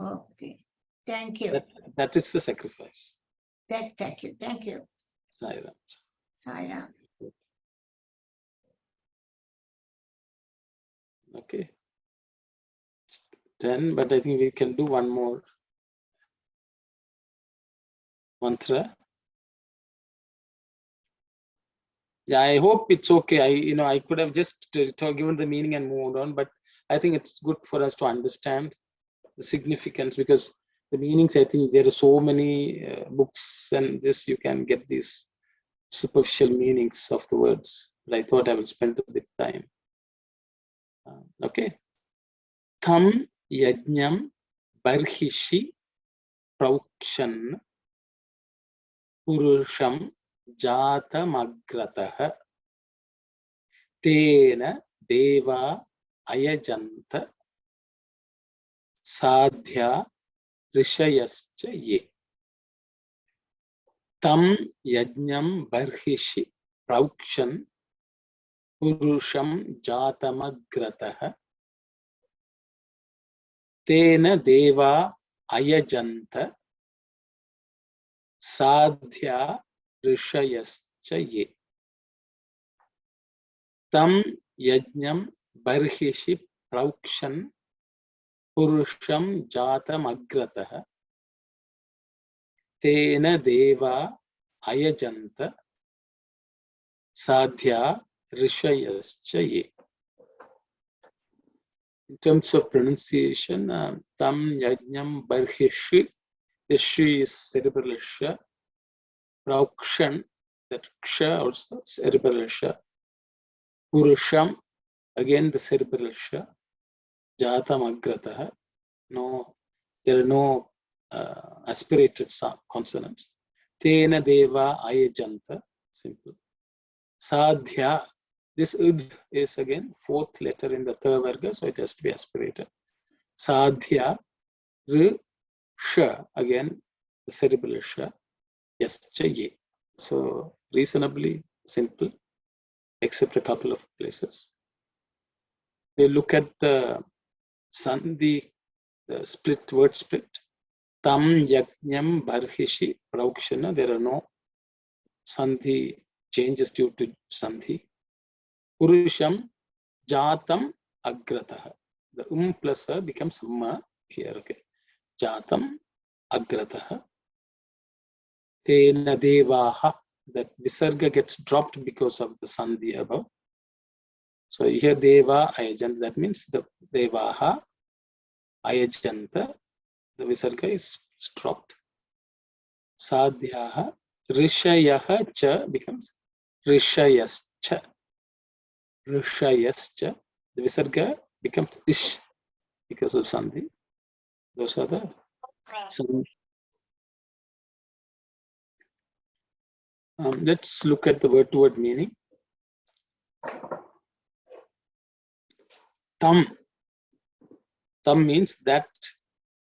Okay. Thank you. That is the sacrifice. Thank you. Thank you. Sai Ram. Sai Ram. Okay. It's 10, but I think we can do one more mantra. Yeah, I hope it's okay. I could have just given the meaning and moved on, but I think it's good for us to understand the significance, because the meanings, I think there are so many books and this, you can get these superficial meanings of the words. But I thought I will spend a bit time. Okay. Tham yajnam barhishi praukshan purusham jatamagratah tena deva ayajanta sadhya rishayascha ye. Tam yajnam barhishi praukshan purusham jatamagratah tena deva ayajanta sadhya rishayascha ye. Tam yajnam barhishi praukshan purusham jatamagratah tena deva ayajanta sadhya rishayascha ye. In terms of pronunciation, tam yajnam barhishi, the shi is cerebral sha, praukshan, that ksha also cerebral sha, purusham, again the cerebral sha, jatamagratah, there are no aspirated consonants. Tena deva ayajanta, simple. Sadhya, this ud is again fourth letter in the third varga, so it has to be aspirated. Sadhya, sha, again the cerebral sha, yascha ye. So reasonably simple, except a couple of places. We look at the sandhi, the word split. Tam yajnam barhishi praukshana, there are no sandhi changes due to sandhi. Purusham jatam agratah. The plus a becomes ma here. Okay. Jatam agratah. Tena devaha. That visarga gets dropped because of the sandhi above. So here deva ayajanta. That means the devaha ayajanta. The visarga is dropped. Sadhyaha rishayaha cha becomes rishayascha. Rishayascha. The visarga becomes ish because of sandhi. Those are the some Let's look at the word-to-word meaning. Tam. Tam means that,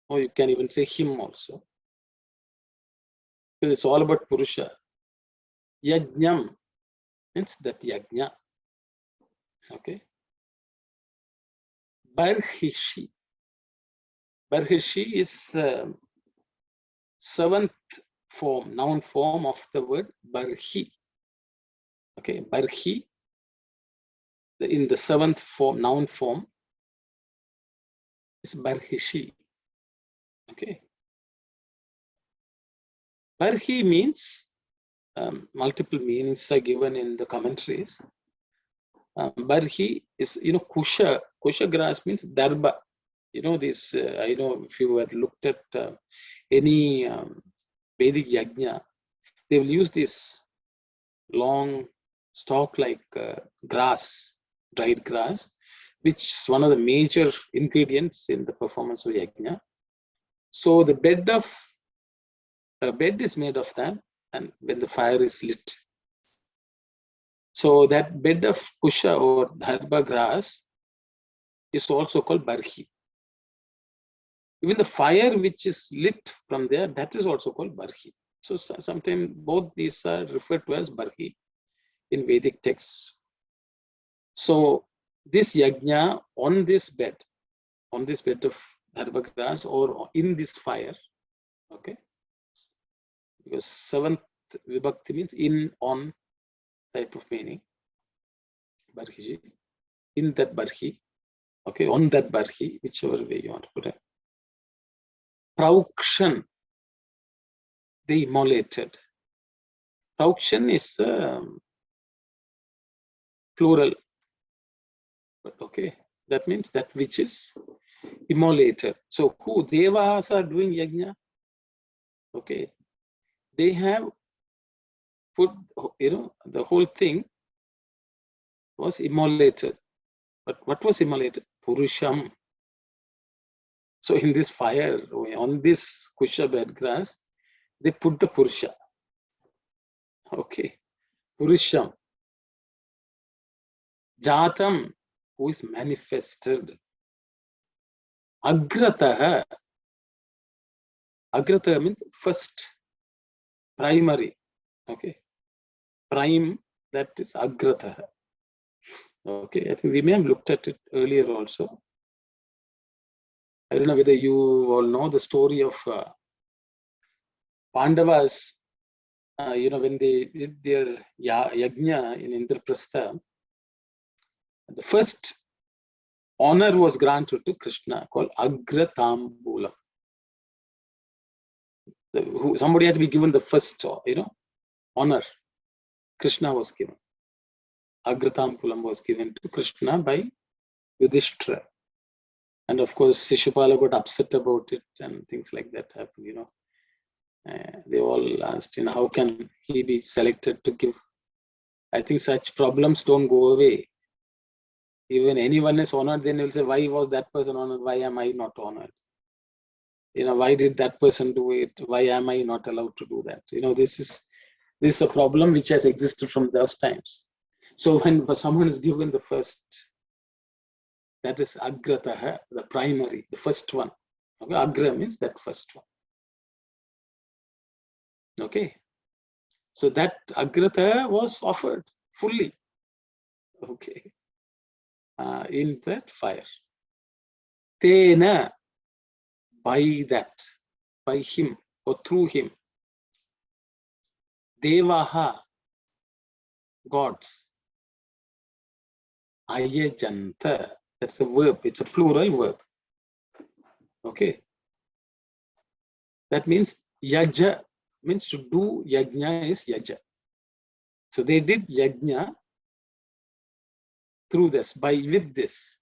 or you can even say him also. Because it's all about Purusha. Yajnam means that yajna. Okay. Barhishi. Barhishi is seventh form, noun form of the word barhi. Okay, barhi in the seventh form, noun form is barhishi. Okay. Barhi means multiple meanings are given in the commentaries. Barhi is, kusha. Kusha grass means darba. This, I know if you have looked at any Vedic yajna, they will use this long stalk like grass, dried grass, which is one of the major ingredients in the performance of yajna. So the bed is made of that, and when the fire is lit, so that bed of kusha or dharba grass is also called barhi. Even the fire which is lit from there, that is also called barhi. So sometimes both these are referred to as barhi in Vedic texts. So this yajna on this bed of dharba grass or in this fire, okay, because seventh vibhakti means in, on type of meaning, barhi, in that barhi, okay, on that barhi, whichever way you want to put it. Praukshan, they immolated. Praukshan is plural, but okay, that means that which is immolated. So who devas are doing yajna? Okay, they have put, the whole thing was immolated. But what was immolated? Purusham. So in this fire, on this kusha bed grass, they put the Purusha. Okay, Purusham. Jatam, who is manifested. Agrataha. Agrataha means first, primary. Okay, prime, that is Agrataha. Okay, I think we may have looked at it earlier also. I don't know whether you all know the story of Pandavas, when they did their yajna in Indraprastha, the first honor was granted to Krishna called Agratambulam. Somebody had to be given the first, honor. Krishna was given. Agratambulam was given to Krishna by Yudhishthira. And of course, Shishupala got upset about it and things like that happened, They all asked, how can he be selected to give? I think such problems don't go away. Even anyone is honored, then he'll say, why was that person honored? Why am I not honored? Why did that person do it? Why am I not allowed to do that? This is a problem which has existed from those times. So when someone is given the first, that is agrataha, the primary, the first one. Okay, agra means that first one. Okay, so that agrataha was offered fully. Okay, in that fire. Tena, by that, by him or through him. Devaha, gods. Ayajanta, that's a verb, it's a plural verb. Okay, that means yaja means to do yajna is yaja. So they did yajna through this, with this.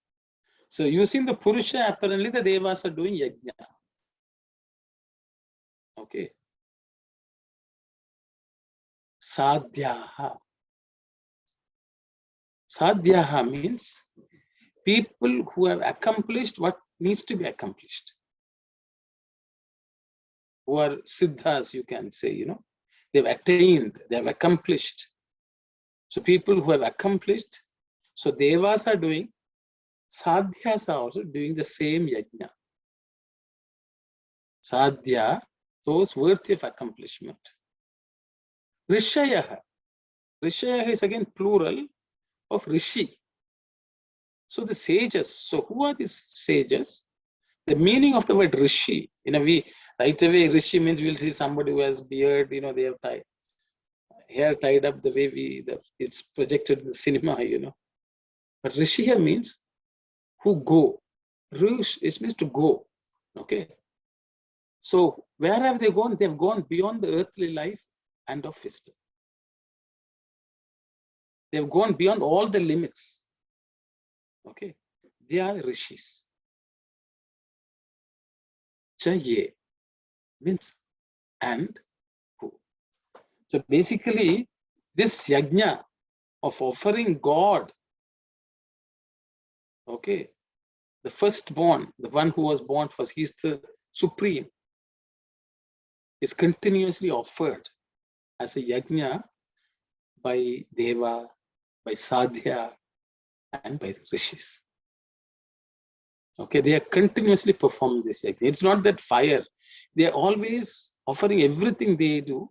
So using the Purusha, apparently the Devas are doing yajna. Okay. Sadhyaha. Sadhyaha means people who have accomplished what needs to be accomplished. Who are siddhas, you can say, they've attained, they have accomplished. So people who have accomplished, so devas are doing, sadhyas are also doing the same yajna. Sadhya, those worthy of accomplishment. Rishayaha. Rishayaha is again plural of rishi. So the sages, so who are these sages? The meaning of the word rishi, right away, rishi means we'll see somebody who has beard, they have hair tied up the way it's projected in the cinema, But rishi here means who go. Rish, it means to go. Okay. So where have they gone? They have gone beyond the earthly life and of wisdom. They have gone beyond all the limits. Okay. They are rishis. Chaye means and who. So basically, this yajna of offering God, okay, the firstborn, the one who was born first, he's the supreme, is continuously offered as a yajna by Deva, by Sadhya, and by the rishis. Okay, they are continuously performing this yajna. It's not that fire. They are always offering everything they do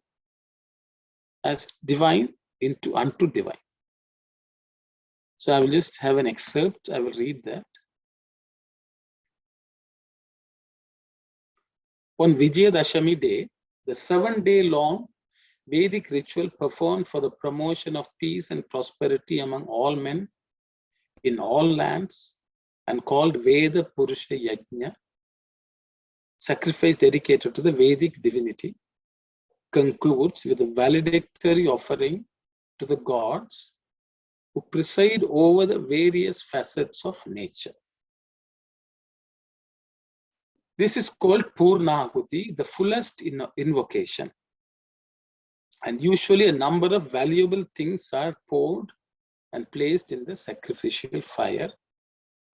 as divine unto divine. So I will just have an excerpt. I will read that. On Vijayadashami day, the 7-day-long Vedic ritual performed for the promotion of peace and prosperity among all men in all lands and called Veda Purusha Yajna, sacrifice dedicated to the Vedic divinity, concludes with a valedictory offering to the gods who preside over the various facets of nature. This is called Purnahuti, the fullest invocation. And usually a number of valuable things are poured and placed in the sacrificial fire,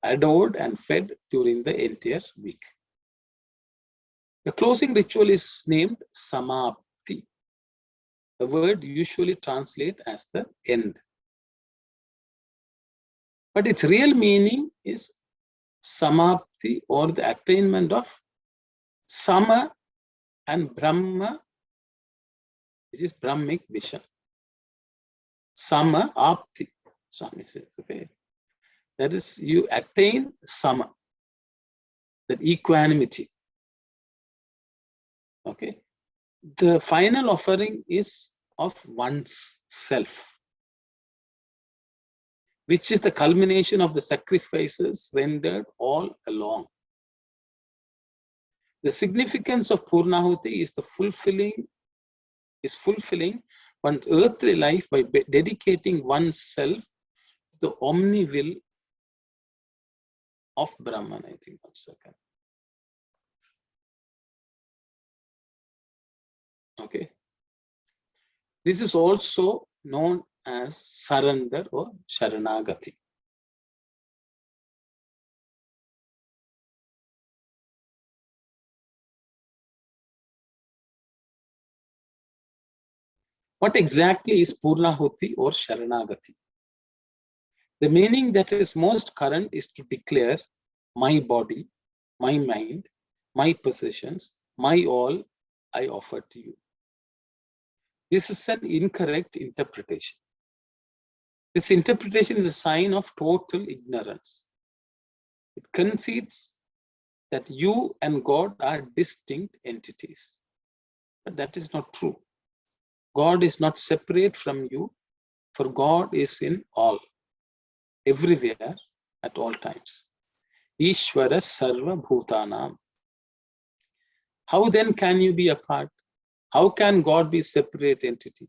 adored and fed during the entire week. The closing ritual is named Samapti. The word usually translates as the end. But its real meaning is Samapti, or the attainment of Sama and Brahma. This is Brahmic vision. Sama Apti, Swami says, okay. That is, you attain Sama, that equanimity. Okay. The final offering is of one's self, which is the culmination of the sacrifices rendered all along. The significance of Purnahuti is fulfilling one's earthly life by dedicating oneself to the omni will of Brahman. I think 1 second. Okay. This is also known as surrender or Sharanagati. What exactly is Purnahuti or Sharanagati? The meaning that is most current is to declare my body, my mind, my possessions, my all, I offer to you. This is an incorrect interpretation. This interpretation is a sign of total ignorance. It concedes that you and God are distinct entities. But that is not true. God is not separate from you, for God is in all, everywhere, at all times. Ishvara Sarva Bhutanam. How then can you be apart? How can God be a separate entity?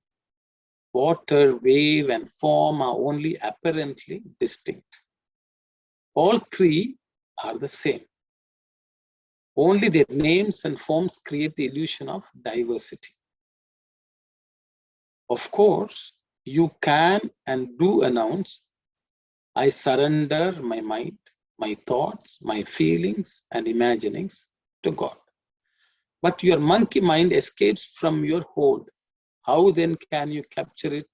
Water, wave, and form are only apparently distinct. All three are the same. Only their names and forms create the illusion of diversity. Of course, you can and do announce, I surrender my mind, my thoughts, my feelings, and imaginings to God. But your monkey mind escapes from your hold how then can you capture it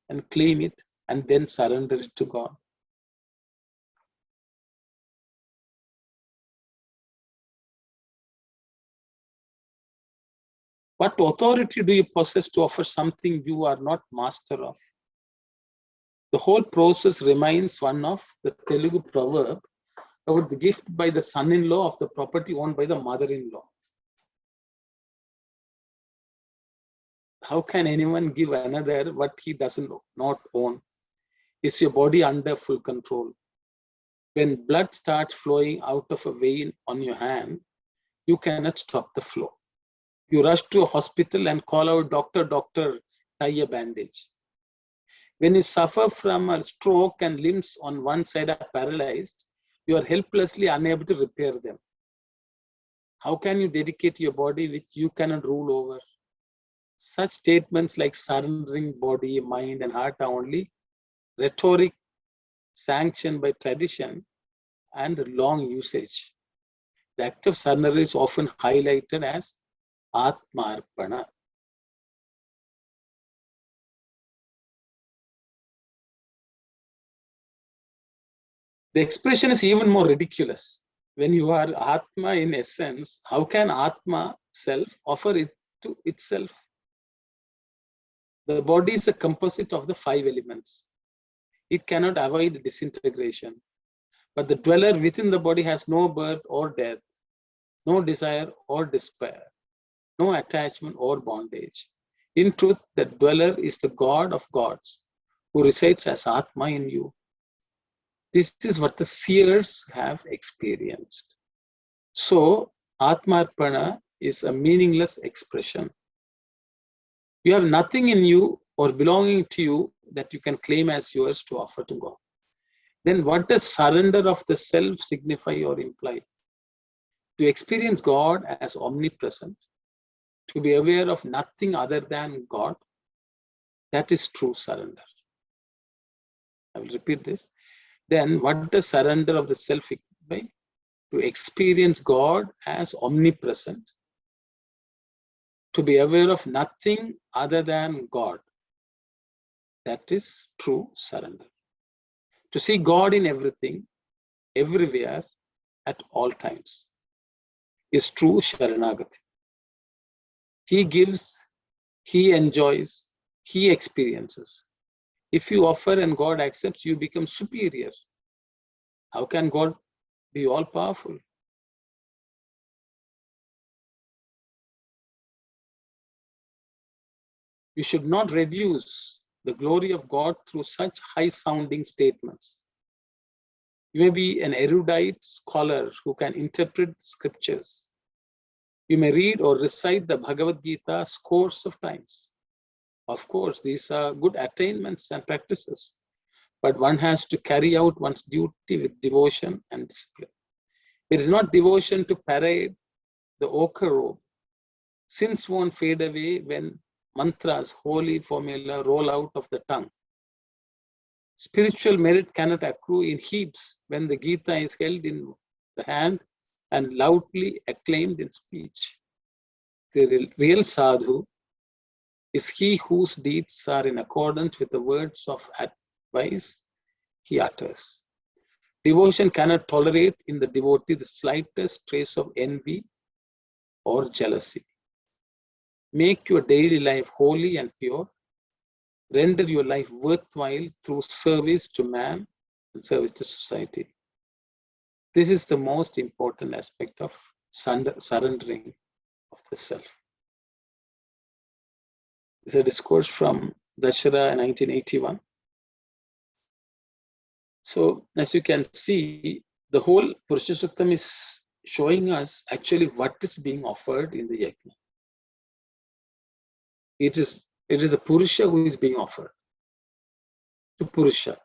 and claim it and then surrender it to God? What authority do you possess to offer something you are not master of? The whole process reminds one of the Telugu proverb about the gift by the son-in-law of the property owned by the mother-in-law. How can anyone give another what he doesn't not own? Is your body under full control? When blood starts flowing out of a vein on your hand, you cannot stop the flow. You rush to a hospital and call out, doctor, doctor, tie a bandage. When you suffer from a stroke and limbs on one side are paralyzed, you are helplessly unable to repair them. How can you dedicate your body which you cannot rule over? Such statements like surrendering body, mind, and heart are only rhetoric sanctioned by tradition and long usage. The act of surrender is often highlighted as Atma Arpana. The expression is even more ridiculous. When you are Atma in essence, how can Atma, self, offer it to itself? The body is a composite of the 5 elements. It cannot avoid disintegration. But the dweller within the body has no birth or death, no desire or despair, no attachment or bondage. In truth, the dweller is the God of gods who resides as Atma in you. This is what the seers have experienced. So, Atmarpana is a meaningless expression. You have nothing in you or belonging to you that you can claim as yours to offer to God. Then what does surrender of the self signify or imply? To experience God as omnipresent, to be aware of nothing other than God, that is true surrender. I will repeat this. Then what does surrender of the self signify? To experience God as omnipresent, to be aware of nothing other than God. That is true surrender. To see God in everything, everywhere, at all times, is true Sharanagati. He gives, he enjoys, he experiences. If you offer and God accepts, you become superior. How can God be all powerful? You should not reduce the glory of God through such high-sounding statements. You may be an erudite scholar who can interpret scriptures. You may read or recite the Bhagavad Gita scores of times. Of course, these are good attainments and practices, but one has to carry out one's duty with devotion and discipline. It is not devotion to parade the ochre robe. Sins won't fade away when mantras, holy formula, roll out of the tongue. Spiritual merit cannot accrue in heaps when the Gita is held in the hand and loudly acclaimed in speech. The real sadhu is he whose deeds are in accordance with the words of advice he utters. Devotion cannot tolerate in the devotee the slightest trace of envy or jealousy. Make your daily life holy and pure. Render your life worthwhile through service to man and service to society. This is the most important aspect of surrendering of the self. It's a discourse from Dashara in 1981. So as you can see, the whole Purusha Suktam is showing us actually what is being offered in the yajna. It is a Purusha who is being offered to Purusha.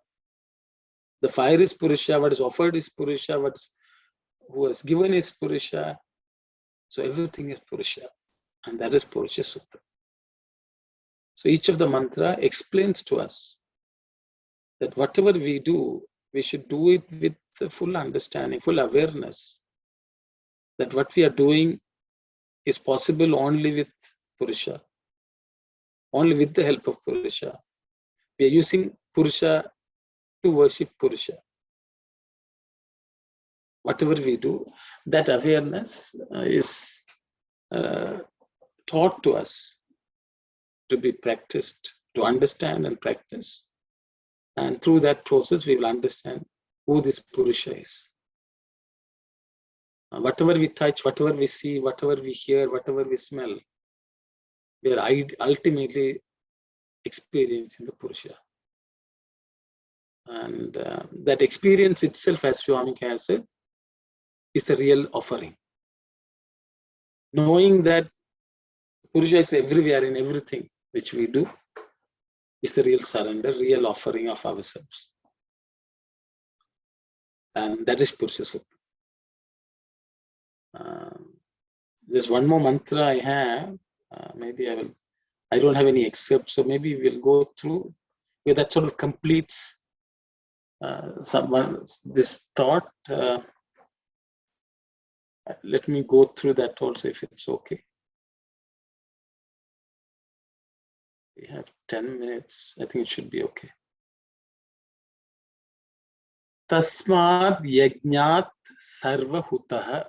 The fire is Purusha, what is offered is Purusha, who was given is Purusha. So everything is Purusha, and that is Purusha Suktam. So each of the mantra explains to us that whatever we do, we should do it with the full understanding, full awareness that what we are doing is possible only with Purusha. only with the help of Purusha. We are using Purusha to worship Purusha. Whatever we do, that awareness is taught to us to be practiced, to understand and practice. And through that process, we will understand who this Purusha is. Whatever we touch, whatever we see, whatever we hear, whatever we smell, we are ultimately experiencing the Purusha. And that experience itself, as Swami has said, is the real offering. Knowing that Purusha is everywhere in everything which we do is the real surrender, real offering of ourselves. And that is Purusha Suktam. There's one more mantra I have. Maybe I don't have any excerpt, so maybe we'll go through where that sort of completes this thought. Let me go through that also, if it's okay. We have 10 minutes. I think it should be okay. Tasmad yajnat sarvahutah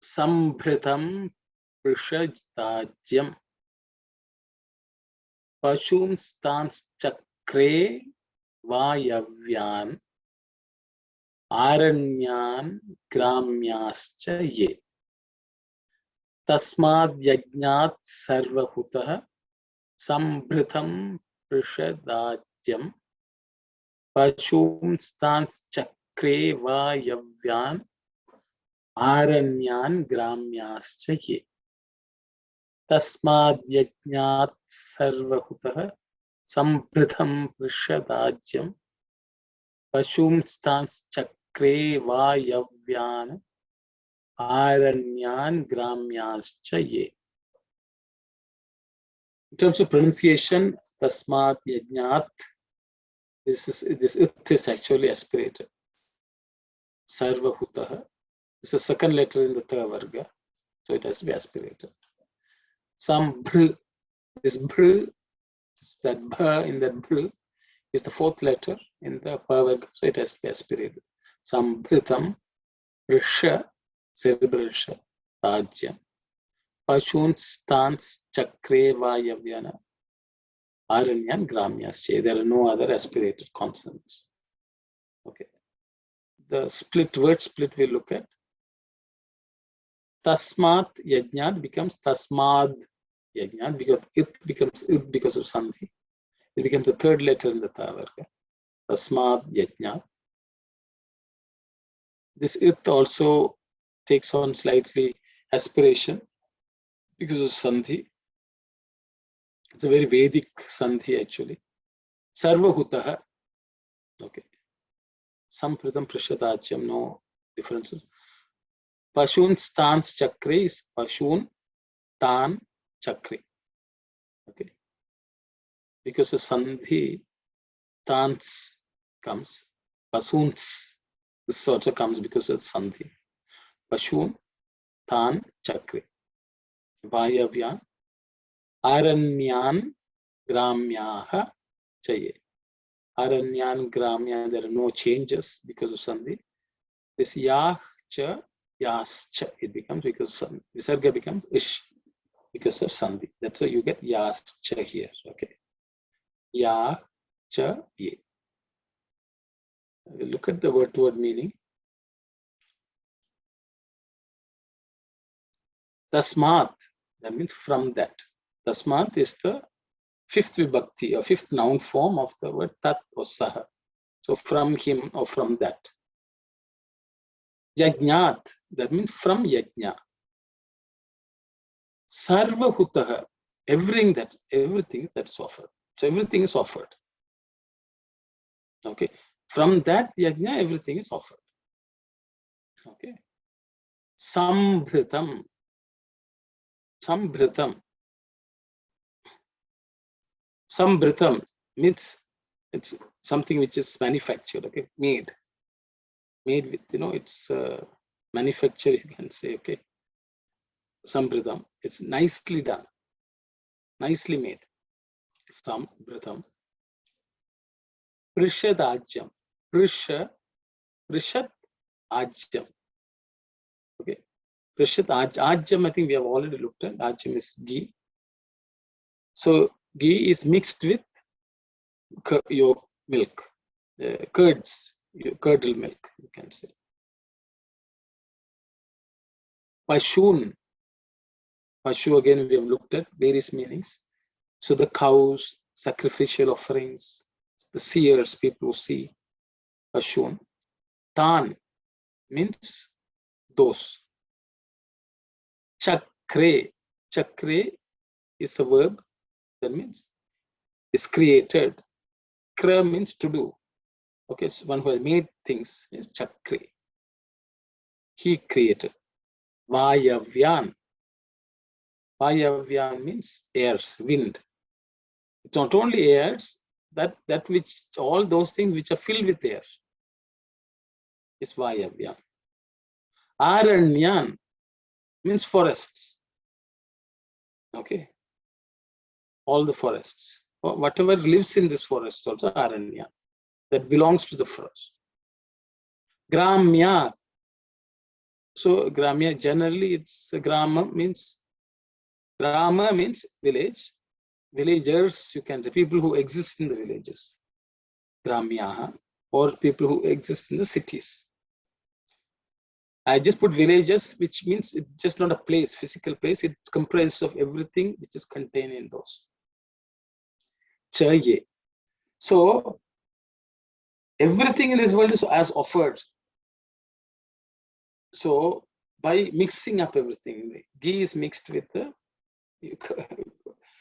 sambhritam prishajtajyam pashum stans chakre vayavyan aranyan gramyascha ye. Tasmad yajnat sarvahutah sambhritam prishajtajyam pashum stans chakre vayavyan aranyan gramyascha ye. Tasmad yajnat sarvahutah sampritham prishadajyam pashum stans chakre vayavyan aranyan gramyascha ye. In terms of pronunciation, tasmad yajnat, this it is actually aspirated. Sarvahutah, this is the second letter in the third varga, so it has to be aspirated. Some br, this br, that bh in that br is the fourth letter in the varga, so it has to be aspirated. Some britham, risha, cerebral risha, rajyam, pashun stans chakre vayavyana, aranyan gramyasche. There are no other aspirated consonants. Okay. The word split we look at. Tasmat yajnat becomes tasmad yajnat because it becomes it because of sandhi. It becomes the third letter in the tavarga. Tasmad yajnat. This it also takes on slightly aspiration because of sandhi. It's a very Vedic sandhi actually. Sarvahutah. Okay. Sampratham prashadacham, no differences. Pashun stans chakre is pashun tan chakre. Okay. Because of sandhi, tans comes. Pasuns, this also comes because of sandhi. Pashun tan chakre. Vayavyan aranyan gramyaha chaye. Aranyan gramya, there are no changes because of sandhi. This yah cha, yascha, it becomes because of sandhi. Visarga becomes ish because of sandhi. That's why you get yascha here. Okay. Ya cha ye. Look at the word-to-word meaning. Tasmat, that means from that. Tasmat is the fifth vibhakti or fifth noun form of the word tat or saha. So from him or from that. Yajnat, that means from yajna. Sarvahutah, everything that's offered. So everything is offered. Okay. From that yajna, everything is offered. Okay. Sambhritam. Sambhritam. Sambhritam means it's something which is manufactured, okay, made with, it's manufactured, you can say, okay. Sambhritam, it's nicely done. nicely made. Sam Bratham. Prishadajyam. Prishat Ajyam. Okay. Prishat Ajyam, I think we have already looked at. Ajyam is ghee. So ghee is mixed with your milk, curds, your curdle milk, you can say. Pashun. Pashu, again, we have looked at various meanings. So the cows, sacrificial offerings, the seers, people who see. Pashun. Tan means those. Chakre. Chakre is a verb that means is created. Kra means to do. Okay, so one who has made things is Chakre. He created. Vayavyan. Vayavyan means airs, wind. It's not only airs, that which all those things which are filled with air is Vayavyan. Aranyan means forests. Okay. All the forests. Whatever lives in this forest also Aranya. That belongs to the forest. Gramya. So Gramya, generally it's Grama means village. Villagers, you can say, people who exist in the villages. Gramya, or people who exist in the cities. I just put villages, which means it's just not a place, physical place. It's comprised of everything which is contained in those. Chaye. So everything in this world is as offered. So by mixing up everything, ghee is mixed with the.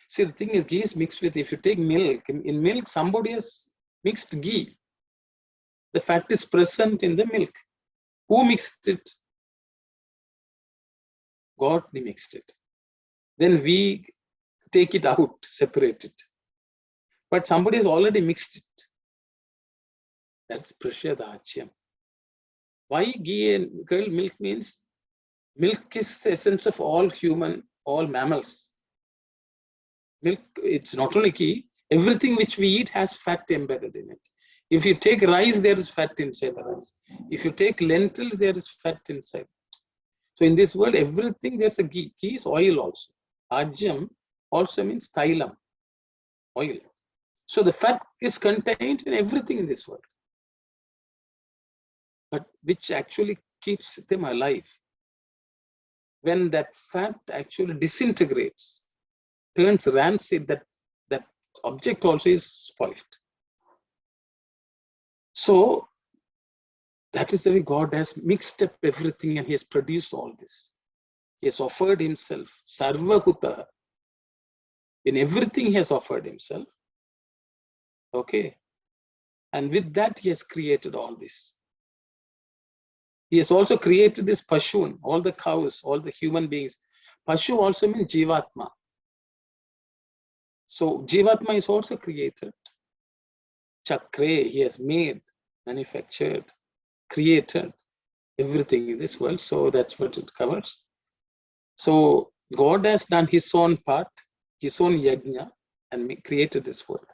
See, the thing is, ghee is mixed with. If you take milk, in milk somebody has mixed ghee. The fat is present in the milk. Who mixed it? God mixed it. Then we take it out, separate it. But somebody has already mixed it. That's Prashadachyam. Why ghee and curd milk means? Milk is the essence of all mammals. Milk, it's not only ghee, everything which we eat has fat embedded in it. If you take rice, there is fat inside the rice. If you take lentils, there is fat inside. So in this world, everything there's a ghee. Ghee is oil also. Ajyam also means thailam, oil. So the fat is contained in everything in this world, but which actually keeps them alive. When that fat actually disintegrates, turns rancid, that object also is spoiled. So that is the way God has mixed up everything and He has produced all this. He has offered Himself, Sarvahuta. In everything He has offered Himself. Okay. And with that He has created all this. He has also created this Pashun, all the cows, all the human beings. Pashu also means Jivatma. So Jivatma is also created. Chakre, He has made, manufactured, created everything in this world. So that's what it covers. So God has done His own part, His own yajna, and created this world.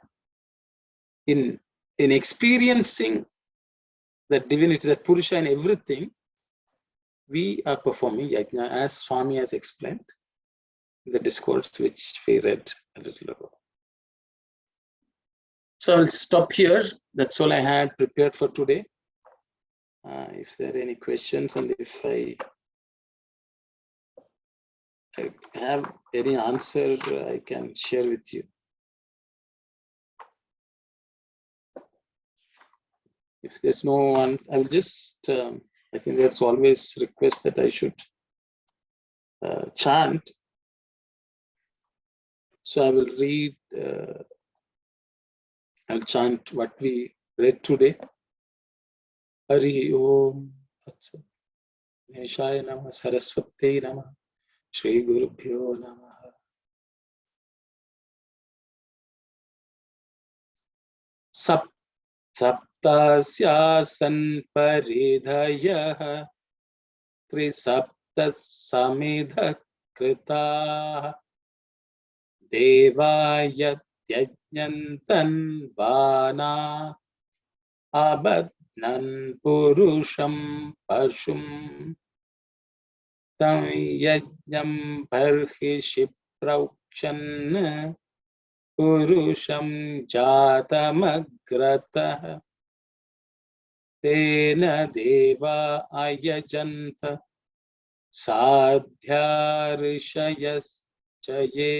In experiencing that divinity, that Purusha in everything, we are performing yajna as Swami has explained in the discourse which we read a little ago. So I'll stop here. That's all I had prepared for today. If there are any questions, and if I have any answer, I can share with you. If there's no one, I will just, I think there's always request that I should chant. So I will read, I'll chant what we read today. Hari Om Tatsat. Neshaya Namah Saraswati Namah. Shri Gurubhyo Namah. Saptasyasan paridhayah Trisaptas samedha krita देवायत्यज्ञन्तं वाना अबध्नन् पुरुषं पशुं तं यज्ञं बर्हिषि प्रोक्षन् पुरुषं जातमग्रतः तेन देवा अयजन्त साध्या ऋषयश्च ये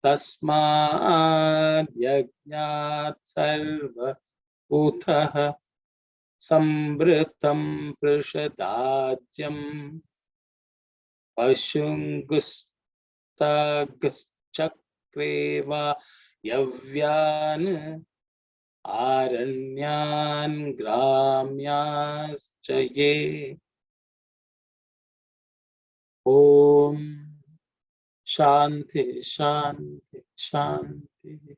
तस्माद्यज्ञात् सर्वभूतः संवृतं पृषदाज्यं पशुङ्गुस्तगश्चक्रे वा यव्यान् आरण्यान् ग्राम्याश्च ये ॐ शान्ति शान्ति शान्ति.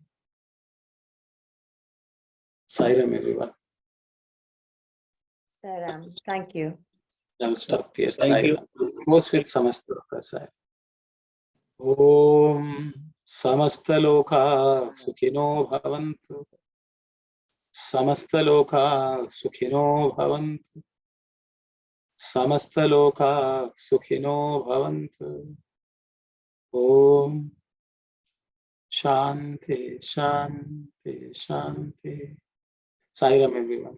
Sairam everyone. Sairam, thank you. I'll stop here. Thank you. Sairam. Close with Samastaloka. Sairam. Om Samastaloka Sukhino Bhavantu. Samastaloka Sukhino Bhavantu. Samastaloka Sukhino Bhavantu. Om Shanti Shanti Shanti. Sairam everyone.